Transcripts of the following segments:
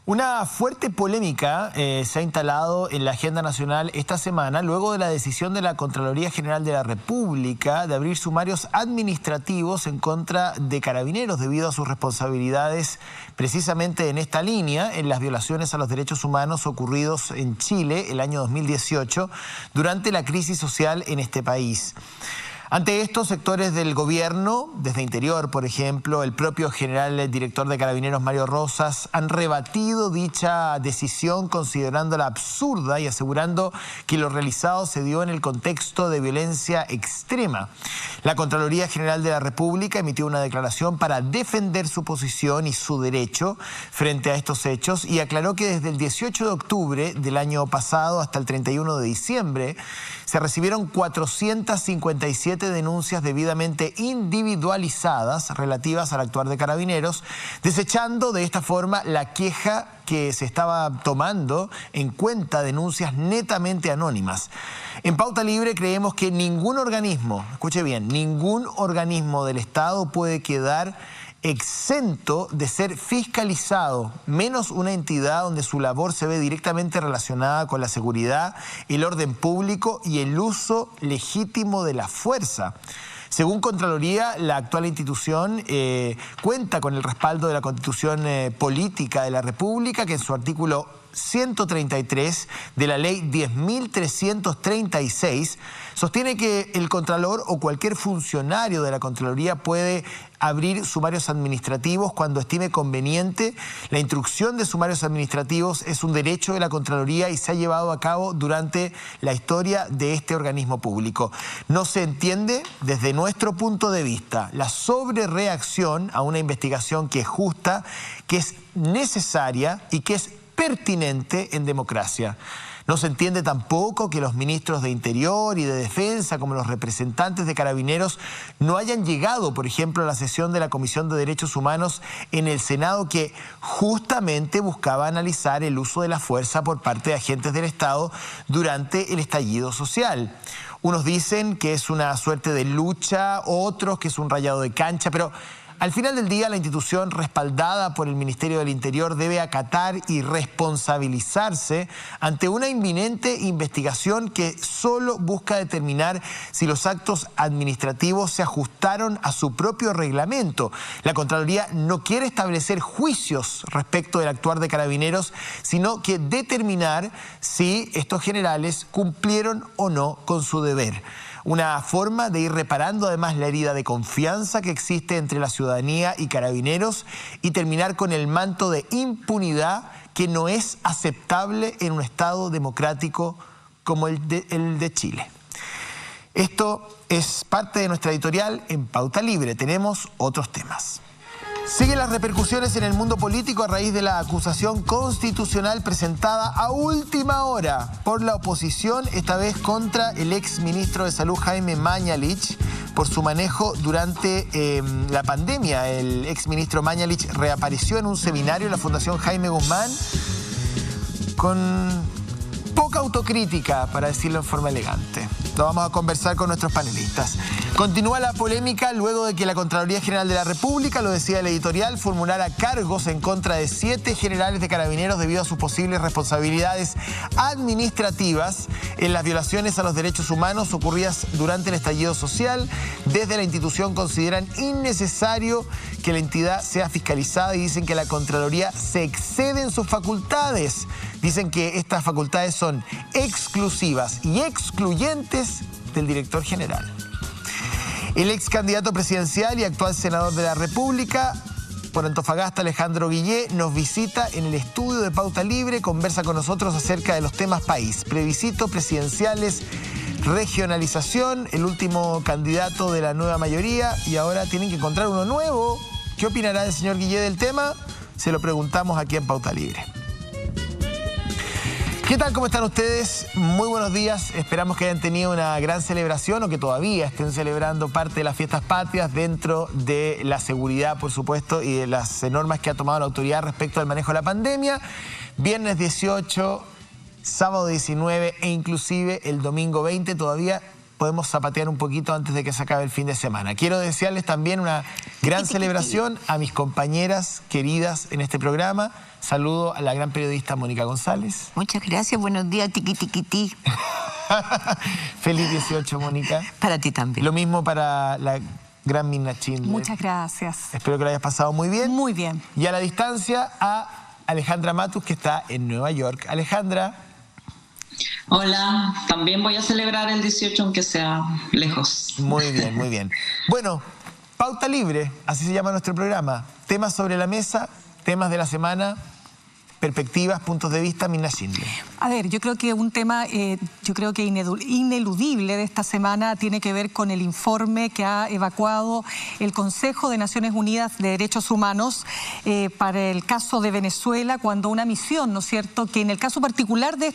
Una fuerte polémica se ha instalado en la agenda nacional esta semana luego de la decisión de la Contraloría General de la República de abrir sumarios administrativos en contra de Carabineros debido a sus responsabilidades precisamente en esta línea, en las violaciones a los derechos humanos ocurridos en Chile el año 2018 durante la crisis social en este país. Ante esto, sectores del gobierno, desde Interior, por ejemplo, el propio general director de Carabineros, Mario Rosas, han rebatido dicha decisión considerándola absurda y asegurando que lo realizado se dio en el contexto de violencia extrema. La Contraloría General de la República emitió una declaración para defender su posición y su derecho frente a estos hechos y aclaró que desde el 18 de octubre del año pasado hasta el 31 de diciembre se recibieron 457 denuncias debidamente individualizadas relativas al actuar de Carabineros, desechando de esta forma la queja que se estaba tomando en cuenta denuncias netamente anónimas. En Pauta Libre creemos que ningún organismo, escuche bien, ningún organismo del Estado puede quedar exento de ser fiscalizado, menos una entidad donde su labor se ve directamente relacionada con la seguridad, el orden público y el uso legítimo de la fuerza. Según Contraloría, la actual institución cuenta con el respaldo de la Constitución Política de la República, que en su artículo 133 de la Ley 10.336 sostiene que el Contralor o cualquier funcionario de la Contraloría puede abrir sumarios administrativos cuando estime conveniente. La instrucción de sumarios administrativos es un derecho de la Contraloría y se ha llevado a cabo durante la historia de este organismo público. No se entiende, desde nuestro punto de vista, la sobrereacción a una investigación que es justa, que es necesaria y que es pertinente en democracia. No se entiende tampoco que los ministros de Interior y de Defensa, como los representantes de Carabineros, no hayan llegado, por ejemplo, a la sesión de la Comisión de Derechos Humanos en el Senado, que justamente buscaba analizar el uso de la fuerza por parte de agentes del Estado durante el estallido social. Unos dicen que es una suerte de lucha, otros que es un rayado de cancha, pero al final del día, la institución respaldada por el Ministerio del Interior debe acatar y responsabilizarse ante una inminente investigación que solo busca determinar si los actos administrativos se ajustaron a su propio reglamento. La Contraloría no quiere establecer juicios respecto del actuar de Carabineros, sino que determinar si estos generales cumplieron o no con su deber. Una forma de ir reparando además la herida de confianza que existe entre la ciudadanía y Carabineros y terminar con el manto de impunidad que no es aceptable en un Estado democrático como el de Chile. Esto es parte de nuestra editorial en Pauta Libre. Tenemos otros temas. Siguen las repercusiones en el mundo político a raíz de la acusación constitucional presentada a última hora por la oposición, esta vez contra el ex ministro de Salud Jaime Mañalich por su manejo durante la pandemia. El ex ministro Mañalich reapareció en un seminario en la Fundación Jaime Guzmán con poca autocrítica, para decirlo en forma elegante. Lo vamos a conversar con nuestros panelistas. Continúa la polémica luego de que la Contraloría General de la República, lo decía el editorial, formulara cargos en contra de 7 generales de Carabineros debido a sus posibles responsabilidades administrativas en las violaciones a los derechos humanos ocurridas durante el estallido social. Desde la institución consideran innecesario que la entidad sea fiscalizada y dicen que la Contraloría se excede en sus facultades. Dicen que estas facultades son exclusivas y excluyentes del director general. El ex candidato presidencial y actual senador de la República por Antofagasta, Alejandro Guillé, nos visita en el estudio de Pauta Libre, conversa con nosotros acerca de los temas país, plebiscito, presidenciales, regionalización, el último candidato de la nueva mayoría y ahora tienen que encontrar uno nuevo. ¿Qué opinará el señor Guillé del tema? Se lo preguntamos aquí en Pauta Libre. ¿Qué tal? ¿Cómo están ustedes? Muy buenos días. Esperamos que hayan tenido una gran celebración o que todavía estén celebrando parte de las fiestas patrias dentro de la seguridad, por supuesto, y de las normas que ha tomado la autoridad respecto al manejo de la pandemia. Viernes 18, sábado 19 e inclusive el domingo 20 todavía podemos zapatear un poquito antes de que se acabe el fin de semana. Quiero desearles también una gran celebración a mis compañeras queridas en este programa. Saludo a la gran periodista Mónica González. Muchas gracias, buenos días, tiquitiquití. Feliz 18, Mónica. Para ti también. Lo mismo para la gran Mirna Schindler. Muchas gracias. Espero que lo hayas pasado muy bien. Muy bien. Y a la distancia a Alejandra Matus, que está en Nueva York. Alejandra. Hola, también voy a celebrar el 18 aunque sea lejos. Muy bien, muy bien. Bueno, Pauta Libre, así se llama nuestro programa. Temas sobre la mesa, temas de la semana, perspectivas, puntos de vista, Mirna Schindler. A ver, yo creo que un tema, ineludible de esta semana tiene que ver con el informe que ha evacuado el Consejo de Naciones Unidas de Derechos Humanos para el caso de Venezuela, cuando una misión, ¿no es cierto?, que en el caso particular de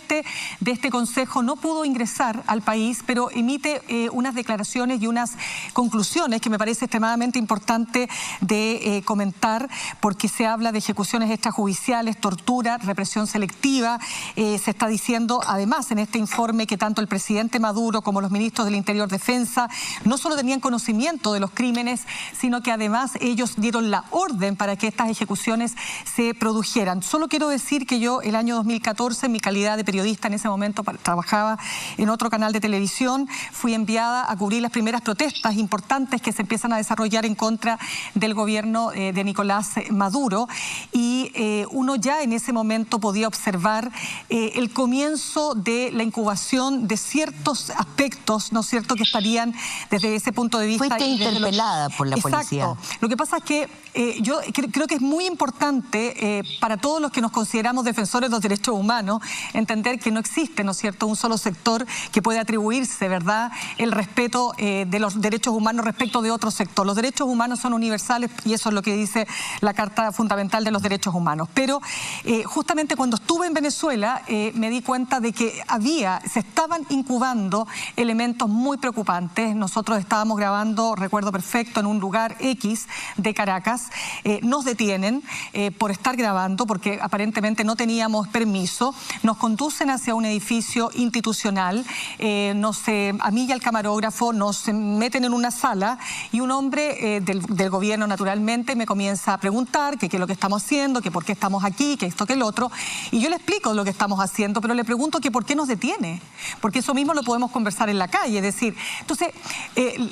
este Consejo no pudo ingresar al país, pero emite unas declaraciones y unas conclusiones que me parece extremadamente importante de comentar, porque se habla de ejecuciones extrajudiciales, tortura, represión selectiva. Se está diciendo además en este informe que tanto el presidente Maduro como los ministros del Interior, Defensa no solo tenían conocimiento de los crímenes, sino que además ellos dieron la orden para que estas ejecuciones se produjeran. Solo quiero decir que yo el año 2014, en mi calidad de periodista, en ese momento trabajaba en otro canal de televisión, fui enviada a cubrir las primeras protestas importantes que se empiezan a desarrollar en contra del gobierno de Nicolás Maduro, y uno ya en ese momento podía observar el comienzo de la incubación de ciertos aspectos, ¿no es cierto?, que estarían desde ese punto de vista... Fuiste interpelada por la policía. Exacto. Lo que pasa es que yo creo que es muy importante para todos los que nos consideramos defensores de los derechos humanos entender que no existe, ¿no es cierto?, un solo sector que puede atribuirse, ¿verdad?, el respeto de los derechos humanos respecto de otro sector. Los derechos humanos son universales y eso es lo que dice la Carta Fundamental de los Derechos Humanos. Pero justamente cuando estuve en Venezuela me di cuenta de que se estaban incubando elementos muy preocupantes. Nosotros estábamos grabando, recuerdo perfecto, en un lugar X de Caracas. Nos detienen por estar grabando porque aparentemente no teníamos permiso. Nos conducen hacia un edificio institucional. A mí y al camarógrafo nos meten en una sala y un hombre del gobierno, naturalmente, me comienza a preguntar que qué es lo que estamos haciendo, que por qué estamos aquí, que esto, que el otro. Y yo le explico lo que estamos haciendo, pero le pregunto que por qué nos detiene, porque eso mismo lo podemos conversar en la calle, es decir, entonces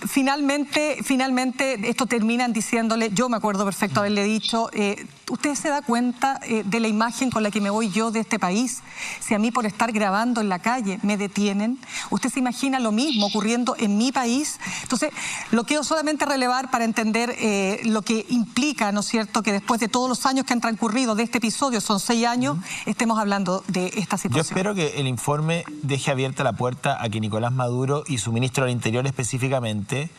finalmente esto terminan diciéndole, yo me acuerdo perfecto haberle dicho, ¿usted se da cuenta de la imagen con la que me voy yo de este país? Si a mí por estar grabando en la calle me detienen, ¿usted se imagina lo mismo ocurriendo en mi país? Entonces, lo quiero solamente relevar para entender lo que implica, ¿no es cierto?, que después de todos los años que han transcurrido de este episodio, son 6 años, estemos hablando de esta situación. Yo espero que el informe deje abierta la puerta a que Nicolás Maduro y su ministro del Interior específicamente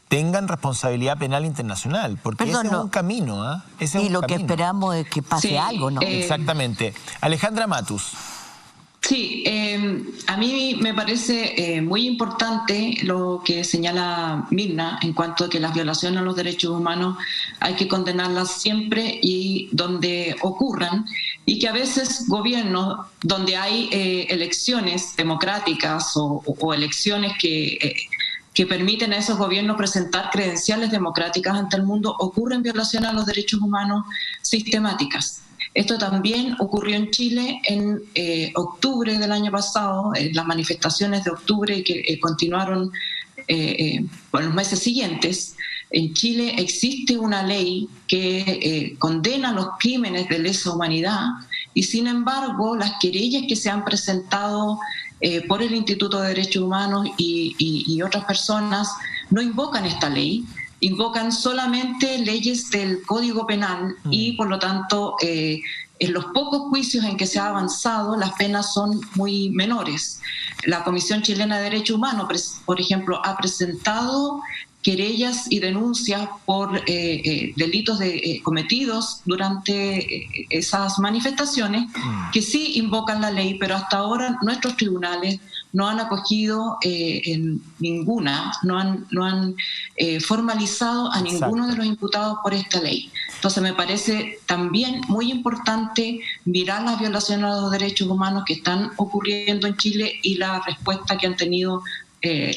tengan responsabilidad penal internacional, porque ese es un camino, ¿ah? Y lo que esperamos es que pase algo, ¿no? Exactamente. Alejandra Matus. Sí, a mí me parece muy importante lo que señala Mirna en cuanto a que las violaciones a los derechos humanos hay que condenarlas siempre y donde ocurran, y que a veces gobiernos donde hay elecciones democráticas o elecciones que permiten a esos gobiernos presentar credenciales democráticas ante el mundo, ocurren violaciones a los derechos humanos sistemáticas. Esto también ocurrió en Chile en octubre del año pasado, en las manifestaciones de octubre que continuaron por los meses siguientes. En Chile existe una ley que condena los crímenes de lesa humanidad y, sin embargo, las querellas que se han presentado por el Instituto de Derechos Humanos y otras personas no invocan esta ley, invocan solamente leyes del Código Penal y, por lo tanto, en los pocos juicios en que se ha avanzado, las penas son muy menores. La Comisión Chilena de Derechos Humanos, por ejemplo, ha presentado querellas y denuncias por delitos cometidos durante esas manifestaciones que sí invocan la ley, pero hasta ahora nuestros tribunales no han acogido en ninguna, no han formalizado a ninguno de los imputados por esta ley. Entonces me parece también muy importante mirar las violaciones a los derechos humanos que están ocurriendo en Chile y la respuesta que han tenido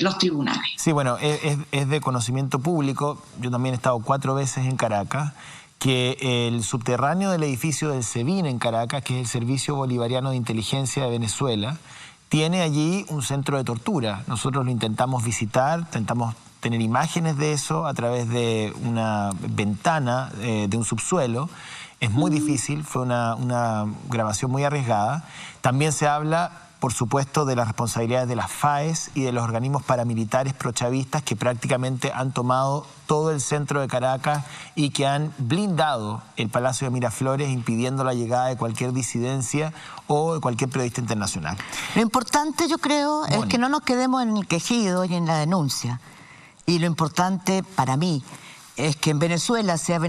los tribunales. Sí, bueno, es de conocimiento público. Yo también he estado 4 veces en Caracas, que el subterráneo del edificio del SEBIN en Caracas, que es el Servicio Bolivariano de Inteligencia de Venezuela, tiene allí un centro de tortura. Nosotros lo intentamos visitar, intentamos tener imágenes de eso a través de una ventana de un subsuelo. Es muy difícil, fue una grabación muy arriesgada. También se habla, por supuesto, de las responsabilidades de las FAES y de los organismos paramilitares prochavistas que prácticamente han tomado todo el centro de Caracas y que han blindado el Palacio de Miraflores, impidiendo la llegada de cualquier disidencia o de cualquier periodista internacional. Lo importante, yo creo, es que no nos quedemos en el quejido y en la denuncia. Y lo importante para mí es que en Venezuela, sea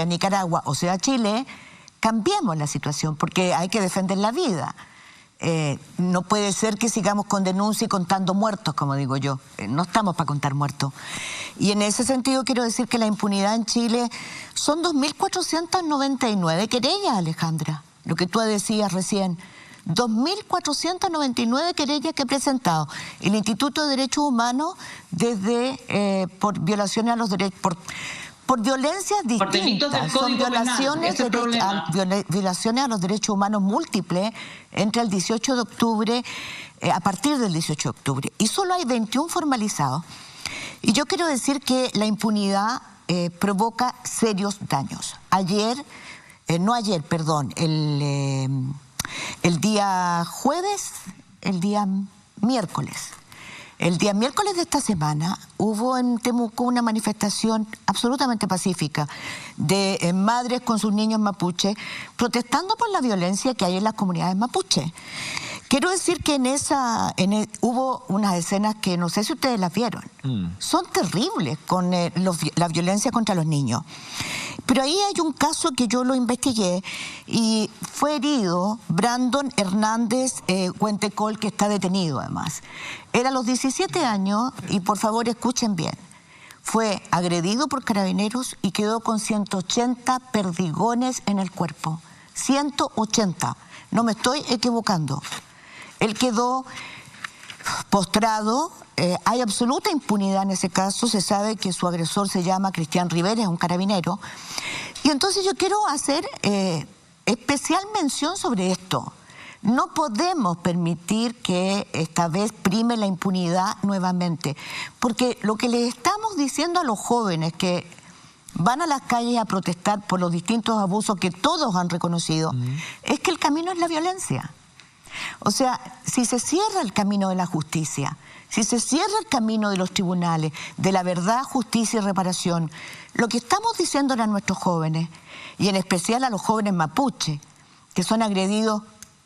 Nicaragua o sea Chile, cambiemos la situación, porque hay que defender la vida. No puede ser que sigamos con denuncia y contando muertos, como digo yo. No estamos para contar muertos. Y en ese sentido quiero decir que la impunidad en Chile son 2.499 querellas, Alejandra. Lo que tú decías recién. 2.499 querellas que ha presentado el Instituto de Derechos Humanos por violaciones a los derechos... Por violencias distintas, son violaciones a los derechos humanos múltiples entre el 18 de octubre, a partir del 18 de octubre. Y solo hay 21 formalizados. Y yo quiero decir que la impunidad provoca serios daños. El día jueves, el día miércoles. El día miércoles de esta semana hubo en Temuco una manifestación absolutamente pacífica de madres con sus niños mapuche protestando por la violencia que hay en las comunidades mapuche. Quiero decir que hubo unas escenas que no sé si ustedes las vieron. Son terribles con la violencia contra los niños. Pero ahí hay un caso que yo lo investigué y fue herido Brandon Hernández Huentecol, que está detenido además. Era a los 17 años y por favor escuchen bien. Fue agredido por carabineros y quedó con 180 perdigones en el cuerpo. 180. No me estoy equivocando. Él quedó postrado. Hay absoluta impunidad en ese caso. Se sabe que su agresor se llama Cristian Rivera, es un carabinero. Y entonces yo quiero hacer especial mención sobre esto. No podemos permitir que esta vez prime la impunidad nuevamente, porque lo que le estamos diciendo a los jóvenes que van a las calles a protestar por los distintos abusos que todos han reconocido, es que el camino es la violencia. O sea, si se cierra el camino de la justicia, si se cierra el camino de los tribunales, de la verdad, justicia y reparación, lo que estamos diciendo a nuestros jóvenes, y en especial a los jóvenes mapuche, que son agredidos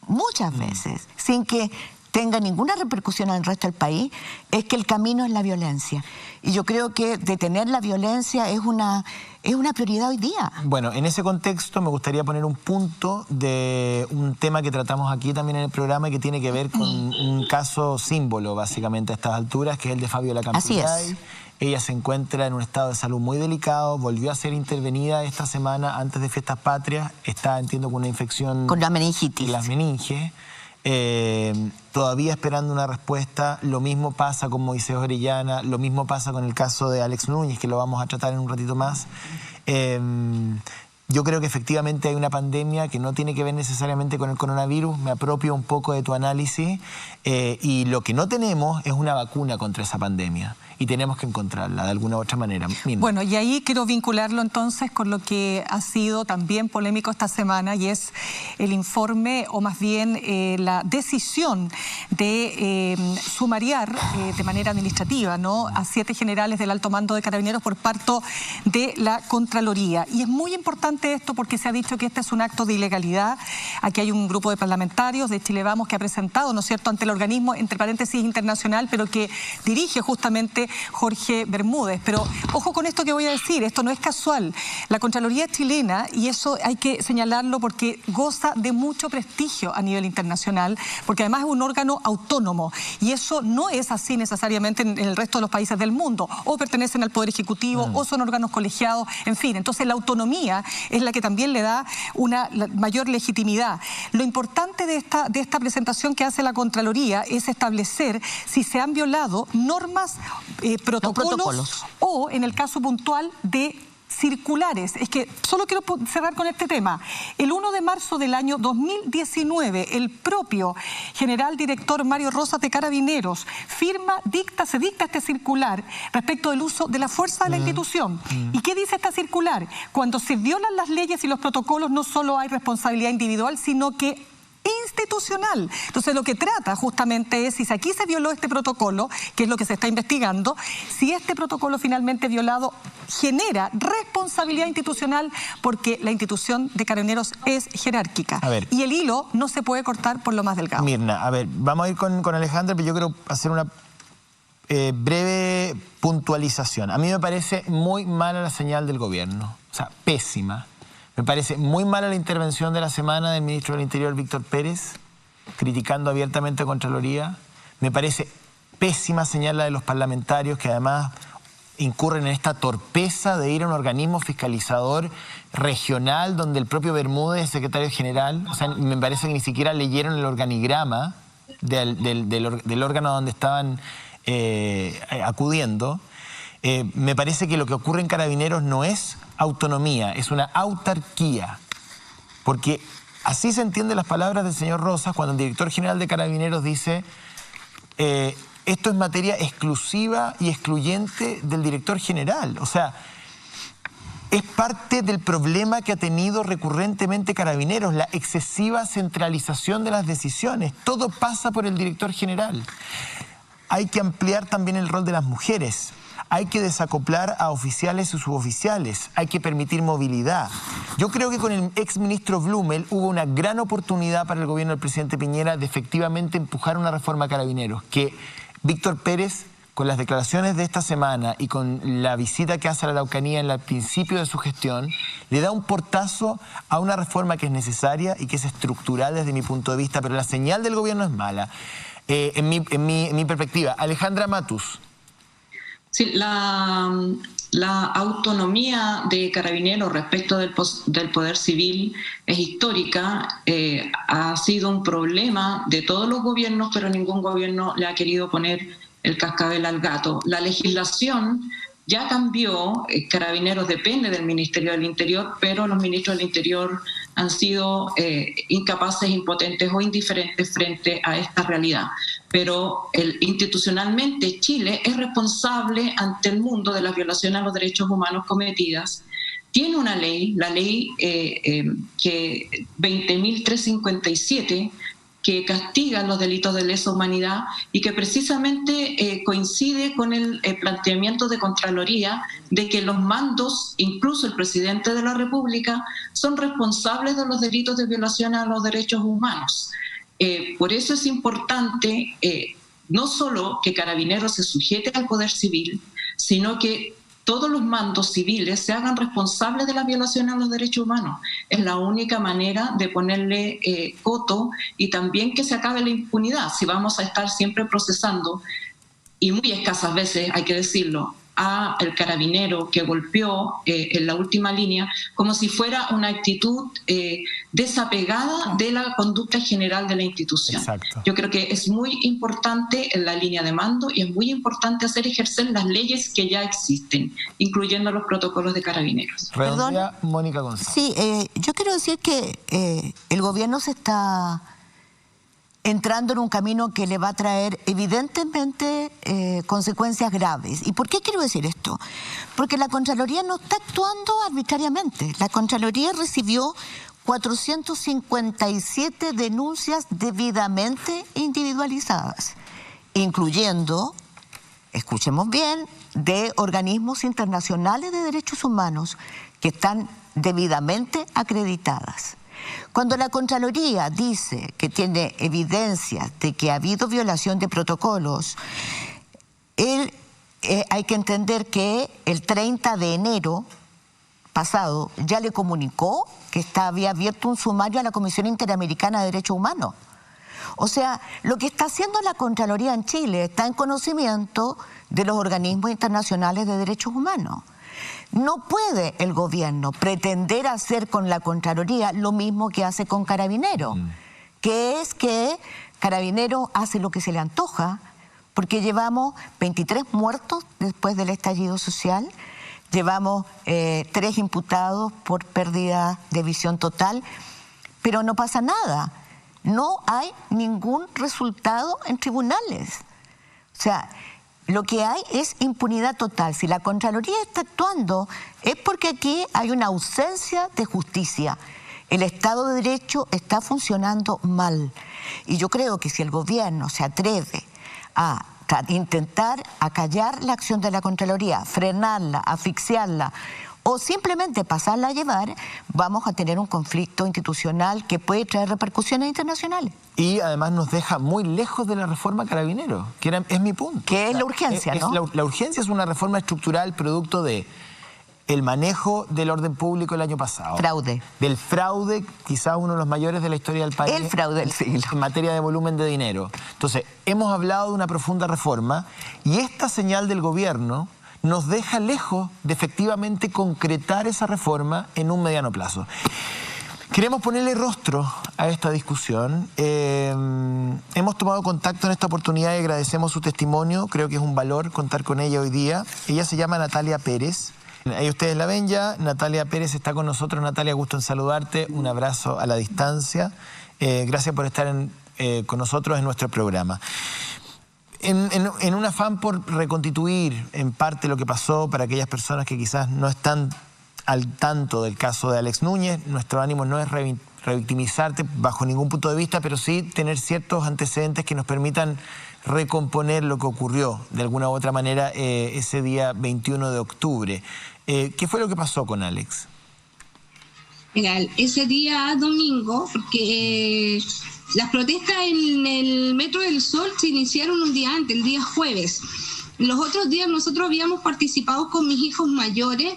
muchas veces, sin que tenga ninguna repercusión en el resto del país, es que el camino es la violencia. Y yo creo que detener la violencia es una prioridad hoy día. Bueno, en ese contexto me gustaría poner un punto de un tema que tratamos aquí también en el programa y que tiene que ver con un caso símbolo, básicamente, a estas alturas, que es el de Fabiola Campillay. Así es. Ella se encuentra en un estado de salud muy delicado, volvió a ser intervenida esta semana antes de Fiestas Patrias, está, entiendo, con una infección... Con la meningitis. Las meninges. Todavía esperando una respuesta. Lo mismo pasa con Moisés Orellana, lo mismo pasa con el caso de Alex Núñez, que lo vamos a tratar en un ratito más. Yo creo que efectivamente hay una pandemia que no tiene que ver necesariamente con el coronavirus. Me apropio un poco de tu análisis y lo que no tenemos es una vacuna contra esa pandemia y tenemos que encontrarla de alguna u otra manera. Bueno, y ahí quiero vincularlo entonces con lo que ha sido también polémico esta semana, y es el informe, o más bien la decisión de sumariar de manera administrativa, ¿no?, a 7 generales del alto mando de Carabineros por parte de la Contraloría. Y es muy importante esto porque se ha dicho que este es un acto de ilegalidad. Aquí hay un grupo de parlamentarios de Chile Vamos que ha presentado, ¿no es cierto?, ante el organismo, entre paréntesis, internacional, pero que dirige justamente Jorge Bermúdez. Pero ojo con esto que voy a decir, esto no es casual. La Contraloría chilena, y eso hay que señalarlo porque goza de mucho prestigio a nivel internacional, porque además es un órgano autónomo, y eso no es así necesariamente en el resto de los países del mundo, o pertenecen al Poder Ejecutivo, o son órganos colegiados, en fin. Entonces la autonomía es la que también le da una mayor legitimidad. Lo importante de esta presentación que hace la Contraloría es establecer si se han violado normas, protocolos, o en el caso puntual de circulares. Es que solo quiero cerrar con este tema. El 1 de marzo del año 2019, el propio general director Mario Rosas de Carabineros se dicta este circular respecto del uso de la fuerza de la institución. ¿Y qué dice esta circular? Cuando se violan las leyes y los protocolos, no solo hay responsabilidad individual, sino que institucional. Entonces lo que trata justamente es, si aquí se violó este protocolo, que es lo que se está investigando, si este protocolo finalmente violado genera responsabilidad institucional, porque la institución de Carabineros es jerárquica. Y el hilo no se puede cortar por lo más delgado. Mirna, a ver, vamos a ir con Alejandra, pero yo quiero hacer una breve puntualización. A mí me parece muy mala la señal del gobierno, o sea, pésima. Me parece muy mala la intervención de la semana del ministro del Interior, Víctor Pérez, criticando abiertamente a Contraloría. Me parece pésima señal la de los parlamentarios, que además incurren en esta torpeza de ir a un organismo fiscalizador regional donde el propio Bermúdez es secretario general. O sea, me parece que ni siquiera leyeron el organigrama del órgano donde estaban acudiendo. Me parece que lo que ocurre en Carabineros no es autonomía, es una autarquía. Porque así se entienden las palabras del señor Rosas cuando el director general de Carabineros dice esto es materia exclusiva y excluyente del director general. O sea, es parte del problema que ha tenido recurrentemente Carabineros, la excesiva centralización de las decisiones. Todo pasa por el director general. Hay que ampliar también el rol de las mujeres. Hay que desacoplar a oficiales y suboficiales. Hay que permitir movilidad. Yo creo que con el exministro Blumel hubo una gran oportunidad para el gobierno del presidente Piñera de efectivamente empujar una reforma a Carabineros, que Víctor Pérez, con las declaraciones de esta semana y con la visita que hace a la Araucanía en el principio de su gestión, le da un portazo a una reforma que es necesaria y que es estructural desde mi punto de vista, pero la señal del gobierno es mala, en mi perspectiva. Alejandra Matus. Sí, la autonomía de Carabineros respecto del poder civil es histórica, ha sido un problema de todos los gobiernos, pero ningún gobierno le ha querido poner el cascabel al gato. La legislación ya cambió, Carabineros depende del Ministerio del Interior, pero los ministros del Interior han sido incapaces, impotentes o indiferentes frente a esta realidad. Pero institucionalmente Chile es responsable ante el mundo de las violaciones a los derechos humanos cometidas. Tiene una ley, la ley 20.357, que castiga los delitos de lesa humanidad y que precisamente coincide con el planteamiento de Contraloría de que los mandos, incluso el presidente de la República, son responsables de los delitos de violación a los derechos humanos. Por eso es importante no solo que Carabineros se sujete al poder civil, sino que todos los mandos civiles se hagan responsables de la violación a los derechos humanos. Es la única manera de ponerle coto y también que se acabe la impunidad. Si vamos a estar siempre procesando, y muy escasas veces, hay que decirlo, a el carabinero que golpeó en la última línea, como si fuera una actitud desapegada de la conducta general de la institución. Exacto. Yo creo que es muy importante en la línea de mando y es muy importante hacer ejercer las leyes que ya existen, incluyendo los protocolos de Carabineros. Redondea, Mónica González. Sí, yo quiero decir que el gobierno se está entrando en un camino que le va a traer evidentemente consecuencias graves. ¿Y por qué quiero decir esto? Porque la Contraloría no está actuando arbitrariamente. La Contraloría recibió 457 denuncias debidamente individualizadas, incluyendo, escuchemos bien, de organismos internacionales de derechos humanos que están debidamente acreditadas. Cuando la Contraloría dice que tiene evidencia de que ha habido violación de protocolos, el hay que entender que el 30 de enero pasado ya le comunicó que había abierto un sumario a la Comisión Interamericana de Derechos Humanos. O sea, lo que está haciendo la Contraloría en Chile está en conocimiento de los organismos internacionales de derechos humanos. No puede el gobierno pretender hacer con la Contraloría lo mismo que hace con Carabineros, que es que Carabineros hace lo que se le antoja, porque llevamos 23 muertos después del estallido social, llevamos 3 imputados por pérdida de visión total, pero no pasa nada. No hay ningún resultado en tribunales. O sea, lo que hay es impunidad total. Si la Contraloría está actuando es porque aquí hay una ausencia de justicia. El Estado de Derecho está funcionando mal. Y yo creo que si el gobierno se atreve a intentar acallar la acción de la Contraloría, frenarla, asfixiarla o simplemente pasarla a llevar, vamos a tener un conflicto institucional que puede traer repercusiones internacionales. Y además nos deja muy lejos de la reforma Carabineros, que es mi punto. Que es la urgencia, ¿no? La urgencia es una reforma estructural producto de el manejo del orden público el año pasado. Fraude. Del fraude, quizá uno de los mayores de la historia del país. El fraude del siglo. En materia de volumen de dinero. Entonces, hemos hablado de una profunda reforma y esta señal del gobierno nos deja lejos de efectivamente concretar esa reforma en un mediano plazo. Queremos ponerle rostro a esta discusión. Hemos tomado contacto en esta oportunidad y agradecemos su testimonio. Creo que es un valor contar con ella hoy día. Ella se llama Natalia Pérez. Ahí ustedes la ven ya. Natalia Pérez está con nosotros. Natalia, gusto en saludarte. Un abrazo a la distancia. Gracias por estar con nosotros en nuestro programa. En un afán por reconstituir en parte lo que pasó para aquellas personas que quizás no están al tanto del caso de Alex Núñez, nuestro ánimo no es revictimizarte bajo ningún punto de vista, pero sí tener ciertos antecedentes que nos permitan recomponer lo que ocurrió de alguna u otra manera ese día 21 de octubre. ¿Qué fue lo que pasó con Alex? Mira, ese día domingo, porque las protestas en el Metro del Sol se iniciaron un día antes, el día jueves. Los otros días nosotros habíamos participado con mis hijos mayores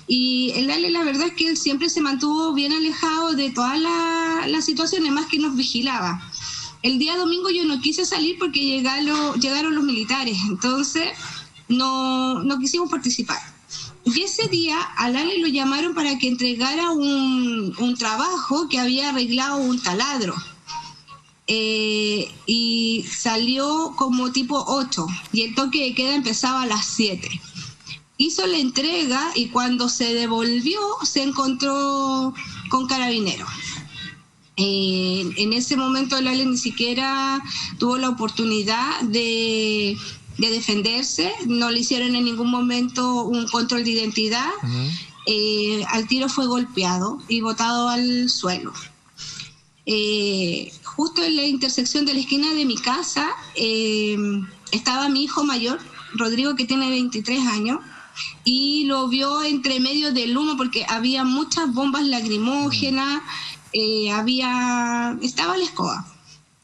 y el Ale, la verdad es que él siempre se mantuvo bien alejado de todas las situaciones, más que nos vigilaba. El día domingo yo no quise salir porque llegaron los militares, entonces no quisimos participar. Y ese día al Ale lo llamaron para que entregara un trabajo que había arreglado un taladro. Y salió como tipo 8 y el toque de queda empezaba a las 7. Hizo la entrega y cuando se devolvió se encontró con Carabineros. En ese momento el Ale ni siquiera tuvo la oportunidad de defenderse, no le hicieron en ningún momento un control de identidad. Al tiro fue golpeado y botado al suelo. Justo en la intersección de la esquina de mi casa estaba mi hijo mayor, Rodrigo, que tiene 23 años, y lo vio entre medio del humo porque había muchas bombas lacrimógenas, estaba la escoba,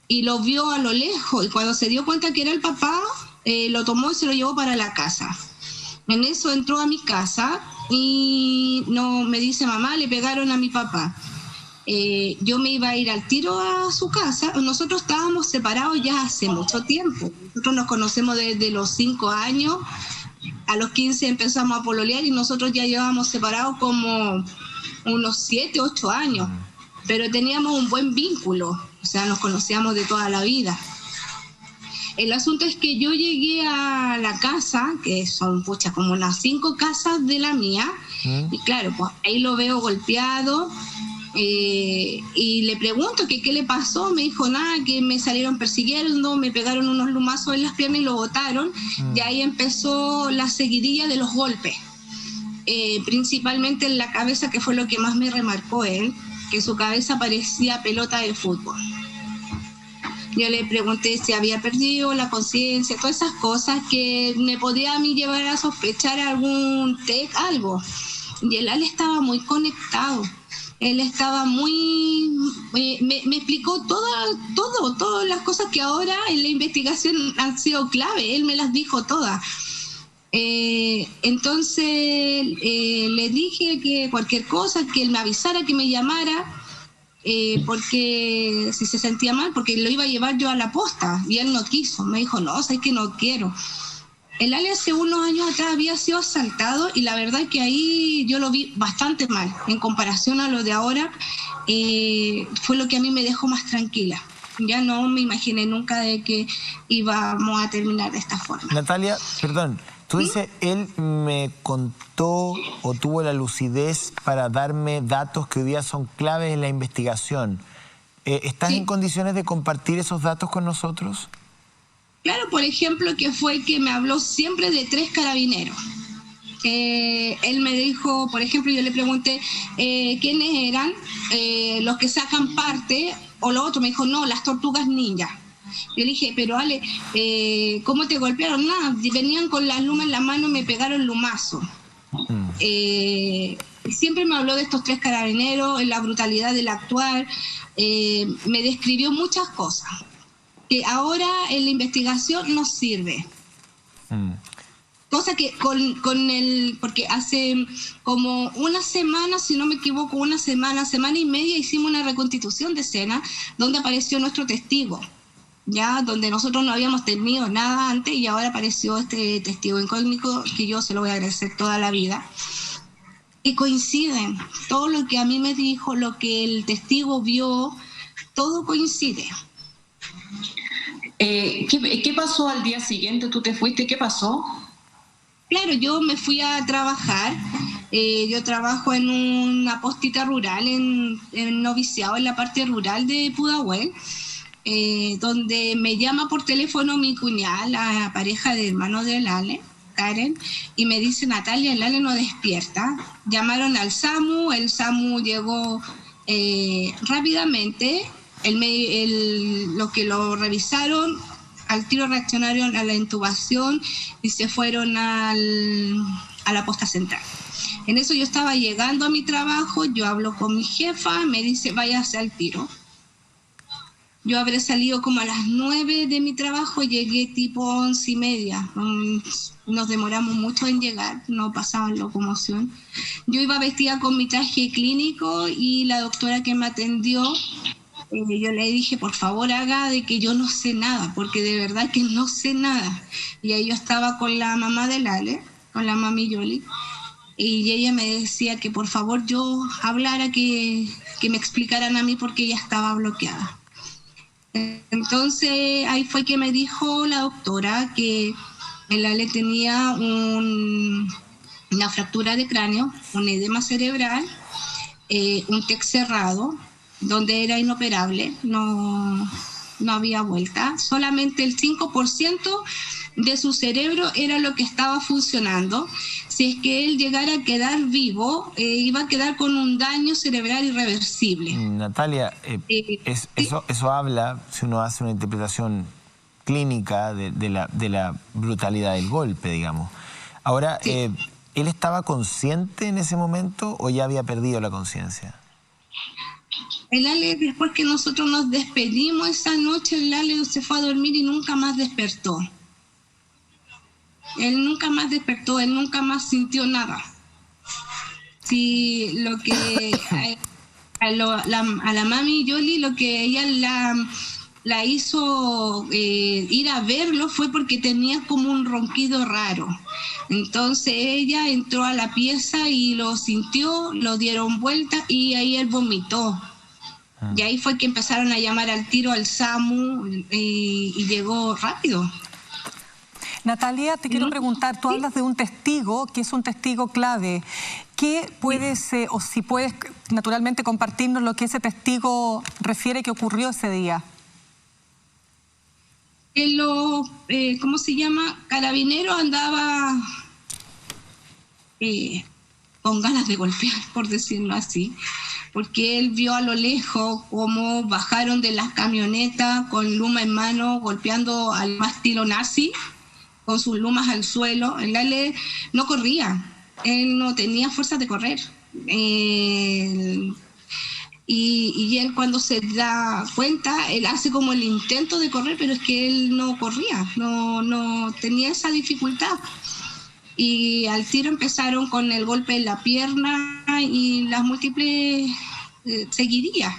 y lo vio a lo lejos, y cuando se dio cuenta que era el papá, lo tomó y se lo llevó para la casa. En eso entró a mi casa y me dice: mamá, le pegaron a mi papá. Yo me iba a ir al tiro a su casa. Nosotros estábamos separados ya hace mucho tiempo. Nosotros nos conocemos desde los 5 años. A los 15 empezamos a pololear y nosotros ya llevábamos separados como unos 7, 8 años. Pero teníamos un buen vínculo. O sea, nos conocíamos de toda la vida. El asunto es que yo llegué a la casa, que son como unas 5 casas de la mía. Y claro, pues ahí lo veo golpeado. Y le pregunto que qué le pasó. Me dijo: nada, que me salieron persiguiendo, me pegaron unos lumazos en las piernas y lo botaron. Y ahí empezó la seguidilla de los golpes, principalmente en la cabeza, que fue lo que más me remarcó él, que su cabeza parecía pelota de fútbol. Yo le pregunté si había perdido la conciencia, todas esas cosas que me podía a mí llevar a sospechar algo. Y el Ale estaba muy conectado. Él estaba muy... me explicó todas las cosas que ahora en la investigación han sido clave. Él me las dijo todas. Entonces le dije que cualquier cosa, que él me avisara, que me llamara, porque si se sentía mal, porque lo iba a llevar yo a la posta, y él no quiso, me dijo, no, sabes que no quiero. El Ale hace unos años atrás había sido asaltado y la verdad es que ahí yo lo vi bastante mal, en comparación a lo de ahora, fue lo que a mí me dejó más tranquila. Ya no me imaginé nunca de que íbamos a terminar de esta forma. Natalia, perdón, tú dices, él me contó o tuvo la lucidez para darme datos que hoy día son claves en la investigación. ¿Estás en condiciones de compartir esos datos con nosotros? Claro, por ejemplo, que fue que me habló siempre de 3 carabineros. Él me dijo, por ejemplo, yo le pregunté quiénes eran los que sacan parte, o lo otro, me dijo, no, las tortugas ninja. Yo le dije, pero Ale, ¿cómo te golpearon? Nada, venían con las lumas en la mano y me pegaron lumazo. Siempre me habló de estos 3 carabineros, en la brutalidad del actuar, me describió muchas cosas que ahora en la investigación nos sirve. Cosa que porque hace como una semana, si no me equivoco, semana y media, hicimos una reconstitución de escena donde apareció nuestro testigo, ya donde nosotros no habíamos tenido nada antes y ahora apareció este testigo incógnito que yo se lo voy a agradecer toda la vida. Y coinciden, todo lo que a mí me dijo, lo que el testigo vio, todo coincide. ¿Qué pasó al día siguiente? ¿Tú te fuiste? ¿Qué pasó? Claro, yo me fui a trabajar. Yo trabajo en una postita rural, en noviciado, en la parte rural de Pudahuel, donde me llama por teléfono mi cuñada, la pareja de hermano del Ale, Karen, y me dice, Natalia, el Ale no despierta. Llamaron al SAMU, el SAMU llegó rápidamente. Los que lo revisaron al tiro reaccionaron a la intubación y se fueron a la posta central. En eso yo estaba llegando a mi trabajo, yo hablo con mi jefa, me dice váyase al tiro. Yo habré salido como a las 9 de mi trabajo, llegué tipo 11:30. Nos demoramos mucho en llegar, no pasaban locomoción. Yo iba vestida con mi traje clínico y la doctora que me atendió, yo le dije, por favor haga de que yo no sé nada, porque de verdad que no sé nada. Y ahí yo estaba con la mamá del Ale, con la mami Yoli, y ella me decía que por favor yo hablara, que me explicaran a mí porque ella estaba bloqueada. Entonces ahí fue que me dijo la doctora que el Ale tenía una fractura de cráneo, un edema cerebral, un TEC cerrado, donde era inoperable, no había vuelta. Solamente el 5% de su cerebro era lo que estaba funcionando. Si es que él llegara a quedar vivo, iba a quedar con un daño cerebral irreversible. Natalia, eso habla, si uno hace una interpretación clínica de la brutalidad del golpe, digamos. Ahora, sí. ¿Él estaba consciente en ese momento o ya había perdido la conciencia? El Ale, después que nosotros nos despedimos esa noche, el Ale se fue a dormir y nunca más despertó. Él nunca más despertó, él nunca más sintió nada. Sí, lo que a la mami Yoli, lo que ella la hizo ir a verlo fue porque tenía como un ronquido raro. Entonces ella entró a la pieza y lo sintió, lo dieron vuelta y ahí él vomitó. Y ahí fue que empezaron a llamar al tiro al SAMU y llegó rápido. Natalia, te quiero preguntar, tú hablas de un testigo que es un testigo clave. ¿Qué puedes, o si puedes naturalmente compartirnos lo que ese testigo refiere que ocurrió ese día? ¿Cómo se llama? Carabinero andaba con ganas de golpear, por decirlo así, porque él vio a lo lejos cómo bajaron de las camionetas con luma en mano, golpeando al más estilo nazi, con sus lumas al suelo. El Ale no corría, él no tenía fuerza de correr. Y él cuando se da cuenta, él hace como el intento de correr, pero es que él no corría, no tenía esa dificultad. y al tiro empezaron con el golpe en la pierna y las múltiples seguidillas.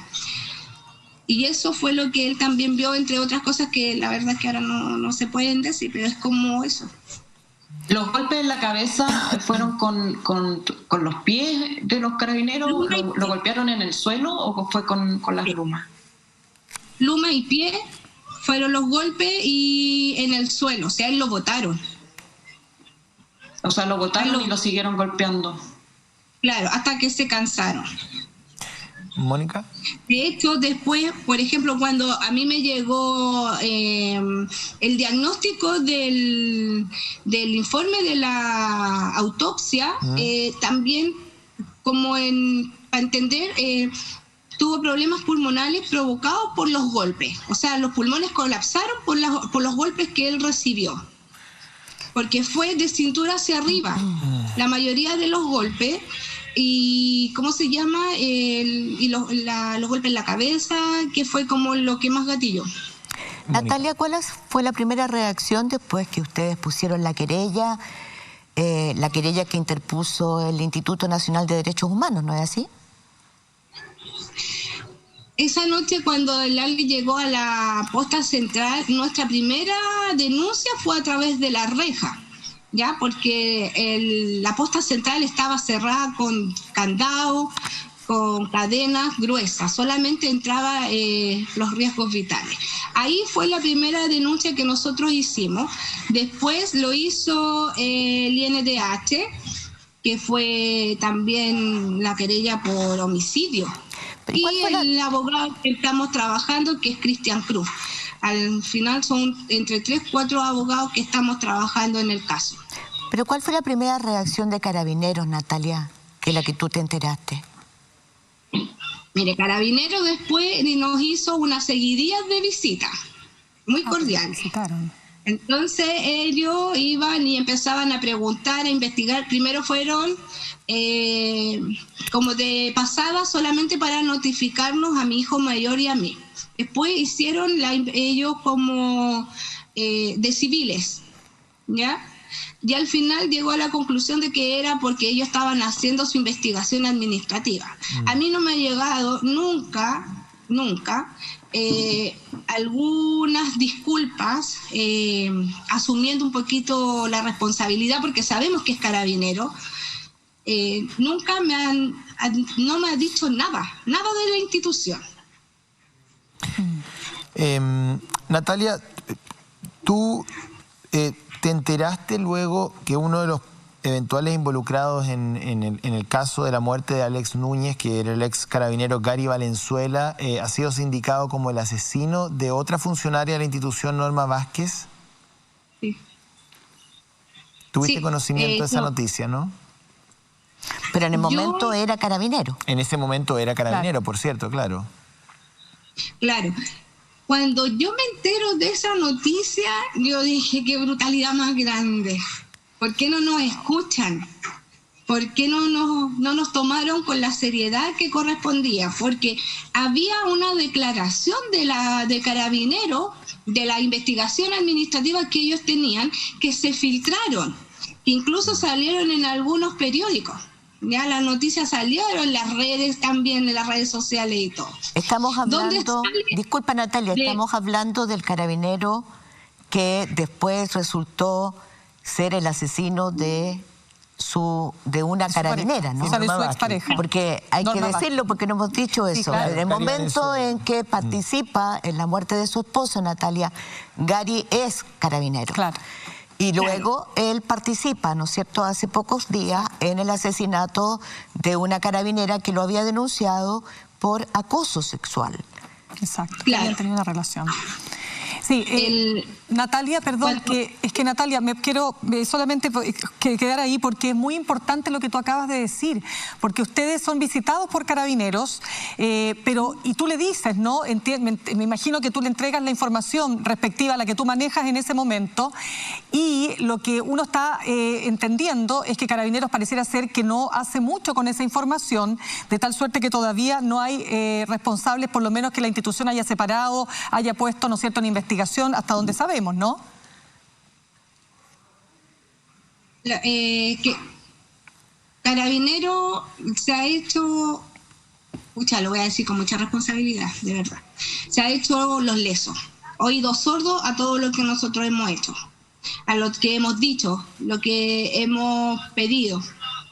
Y eso fue lo que él también vio, entre otras cosas que la verdad es que ahora no se pueden decir, pero es como eso. ¿Los golpes en la cabeza fueron con los pies de los carabineros? ¿Lo golpearon en el suelo o fue con las lumas? Luma y pie fueron los golpes y en el suelo, o sea, él lo botaron. O sea, lo botaron y lo siguieron golpeando. Claro, hasta que se cansaron. Mónica. De hecho, después, por ejemplo, cuando a mí me llegó el diagnóstico del informe de la autopsia, también, como para entender, tuvo problemas pulmonales provocados por los golpes. O sea, los pulmones colapsaron por los golpes que él recibió. Porque fue de cintura hacia arriba, la mayoría de los golpes. Y ¿cómo se llama? Los golpes en la cabeza, que fue como lo que más gatilló. Natalia, ¿cuál fue la primera reacción después que ustedes pusieron la querella que interpuso el Instituto Nacional de Derechos Humanos, ¿no es así? Esa noche, cuando el ALGUI llegó a la posta central, nuestra primera denuncia fue a través de la reja, ¿ya? Porque la posta central estaba cerrada con candado, con cadenas gruesas, solamente entraba los riesgos vitales. Ahí fue la primera denuncia que nosotros hicimos. Después lo hizo el INDH, que fue también la querella por homicidio. Y el abogado que estamos trabajando, que es Cristian Cruz. Al final son entre 3 o 4 abogados que estamos trabajando en el caso. Pero ¿cuál fue la primera reacción de Carabineros, Natalia, que la que tú te enteraste? Mire, Carabineros después nos hizo unas seguidillas de visita, muy cordiales. Entonces ellos iban y empezaban a preguntar, a investigar. Primero fueron como de pasada solamente para notificarnos a mi hijo mayor y a mí. Después hicieron ellos como de civiles, ¿ya? Y al final llegó a la conclusión de que era porque ellos estaban haciendo su investigación administrativa. A mí no me ha llegado nunca algunas disculpas, asumiendo un poquito la responsabilidad, porque sabemos que es carabinero. Nunca no me ha dicho nada de la institución. Natalia, tú te enteraste luego que uno de los eventuales involucrados en el caso de la muerte de Alex Núñez, que era el ex carabinero Gary Valenzuela, ha sido sindicado como el asesino de otra funcionaria de la institución, Norma Vázquez. Sí. ¿Tuviste conocimiento de esa noticia, no? Pero en el momento era carabinero. En ese momento era carabinero, por cierto, claro. Claro. Cuando yo me entero de esa noticia, yo dije, qué brutalidad más grande. ¿Por qué no nos escuchan? ¿Por qué no nos tomaron con la seriedad que correspondía? Porque había una declaración de Carabineros, de la investigación administrativa que ellos tenían, que se filtraron, que incluso salieron en algunos periódicos. Ya las noticias salieron en las redes también, en las redes sociales y todo. Estamos hablando, disculpa Natalia, estamos hablando del carabinero que después resultó ser el asesino de una carabinera, ¿no? O sea, de su expareja. Porque hay que decirlo, porque no hemos dicho eso. Sí, claro. En el momento en que participa en la muerte de su esposo, Natalia, Gary es carabinero. Claro. Y luego él participa, ¿no es cierto?, hace pocos días en el asesinato de una carabinera que lo había denunciado por acoso sexual. Exacto, que habían tenido una relación. Sí, Natalia, perdón, Natalia, me quiero solamente quedar ahí porque es muy importante lo que tú acabas de decir, porque ustedes son visitados por Carabineros, y tú le dices, ¿no? Me imagino que tú le entregas la información respectiva a la que tú manejas en ese momento, y lo que uno está entendiendo es que Carabineros pareciera ser que no hace mucho con esa información, de tal suerte que todavía no hay responsables, por lo menos que la institución haya separado, haya puesto, ¿no es cierto?, en investigación hasta donde sabemos, ¿no? que Carabinero se ha hecho, lo voy a decir con mucha responsabilidad, de verdad, se ha hecho los lesos, oídos sordos a todo lo que nosotros hemos hecho, a lo que hemos dicho, lo que hemos pedido.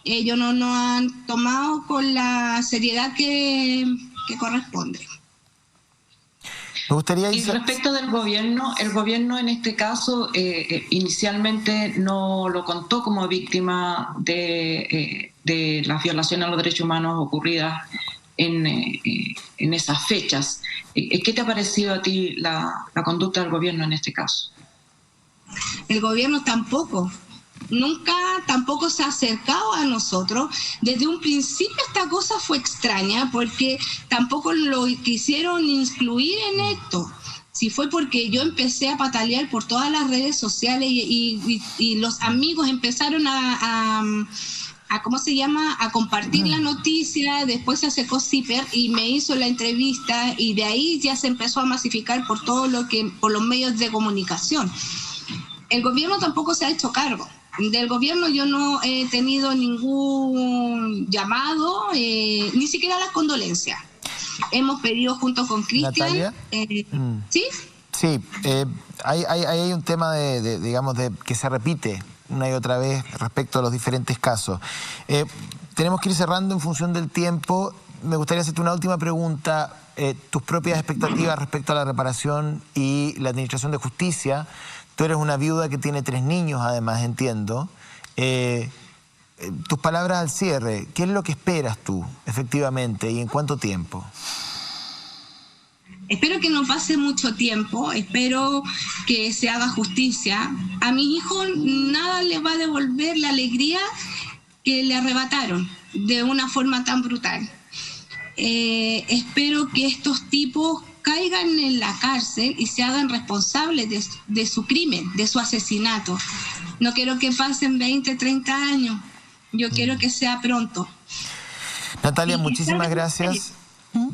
Ellos no nos han tomado con la seriedad que corresponde. Me gustaría... Y respecto del gobierno, el gobierno en este caso inicialmente no lo contó como víctima de las violaciones a los derechos humanos ocurridas en esas fechas. ¿Qué te ha parecido a ti la conducta del gobierno en este caso? El gobierno nunca tampoco se ha acercado a nosotros. Desde un principio esta cosa fue extraña porque tampoco lo quisieron incluir en esto. Si fue porque yo empecé a patalear por todas las redes sociales y los amigos empezaron a compartir la noticia, después se acercó Zipper y me hizo la entrevista y de ahí ya se empezó a masificar por los medios de comunicación. El gobierno tampoco se ha hecho cargo. Del gobierno yo no he tenido ningún llamado, ni siquiera las condolencias. Hemos pedido junto con Cristian. ¿Sí? Sí, hay un tema digamos, que se repite una y otra vez respecto a los diferentes casos. Tenemos que ir cerrando en función del tiempo. Me gustaría hacerte una última pregunta. Tus propias expectativas respecto a la reparación y la administración de justicia. Tú eres una viuda que tiene 3 niños, además, entiendo. Tus palabras al cierre, ¿qué es lo que esperas tú, efectivamente, y en cuánto tiempo? Espero que no pase mucho tiempo, espero que se haga justicia. A mis hijos nada les va a devolver la alegría que le arrebataron de una forma tan brutal. Espero que estos tipos caigan en la cárcel y se hagan responsables de su crimen, de su asesinato. No quiero que pasen 20, 30 años. Yo quiero que sea pronto. Natalia, muchísimas gracias.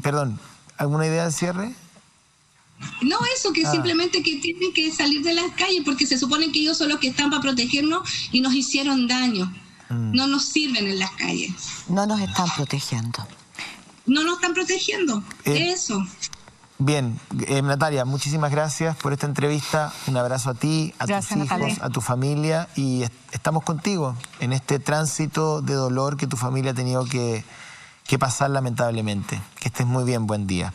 Perdón, ¿alguna idea del cierre? No, eso, que simplemente que tienen que salir de las calles porque se supone que ellos son los que están para protegernos y nos hicieron daño. No nos sirven en las calles. No nos están protegiendo. No nos están protegiendo. Eso. Bien, Natalia, muchísimas gracias por esta entrevista. Un abrazo a ti, a tus hijos, Natalia, a tu familia, y estamos contigo en este tránsito de dolor que tu familia ha tenido que pasar lamentablemente. Que estés muy bien, buen día.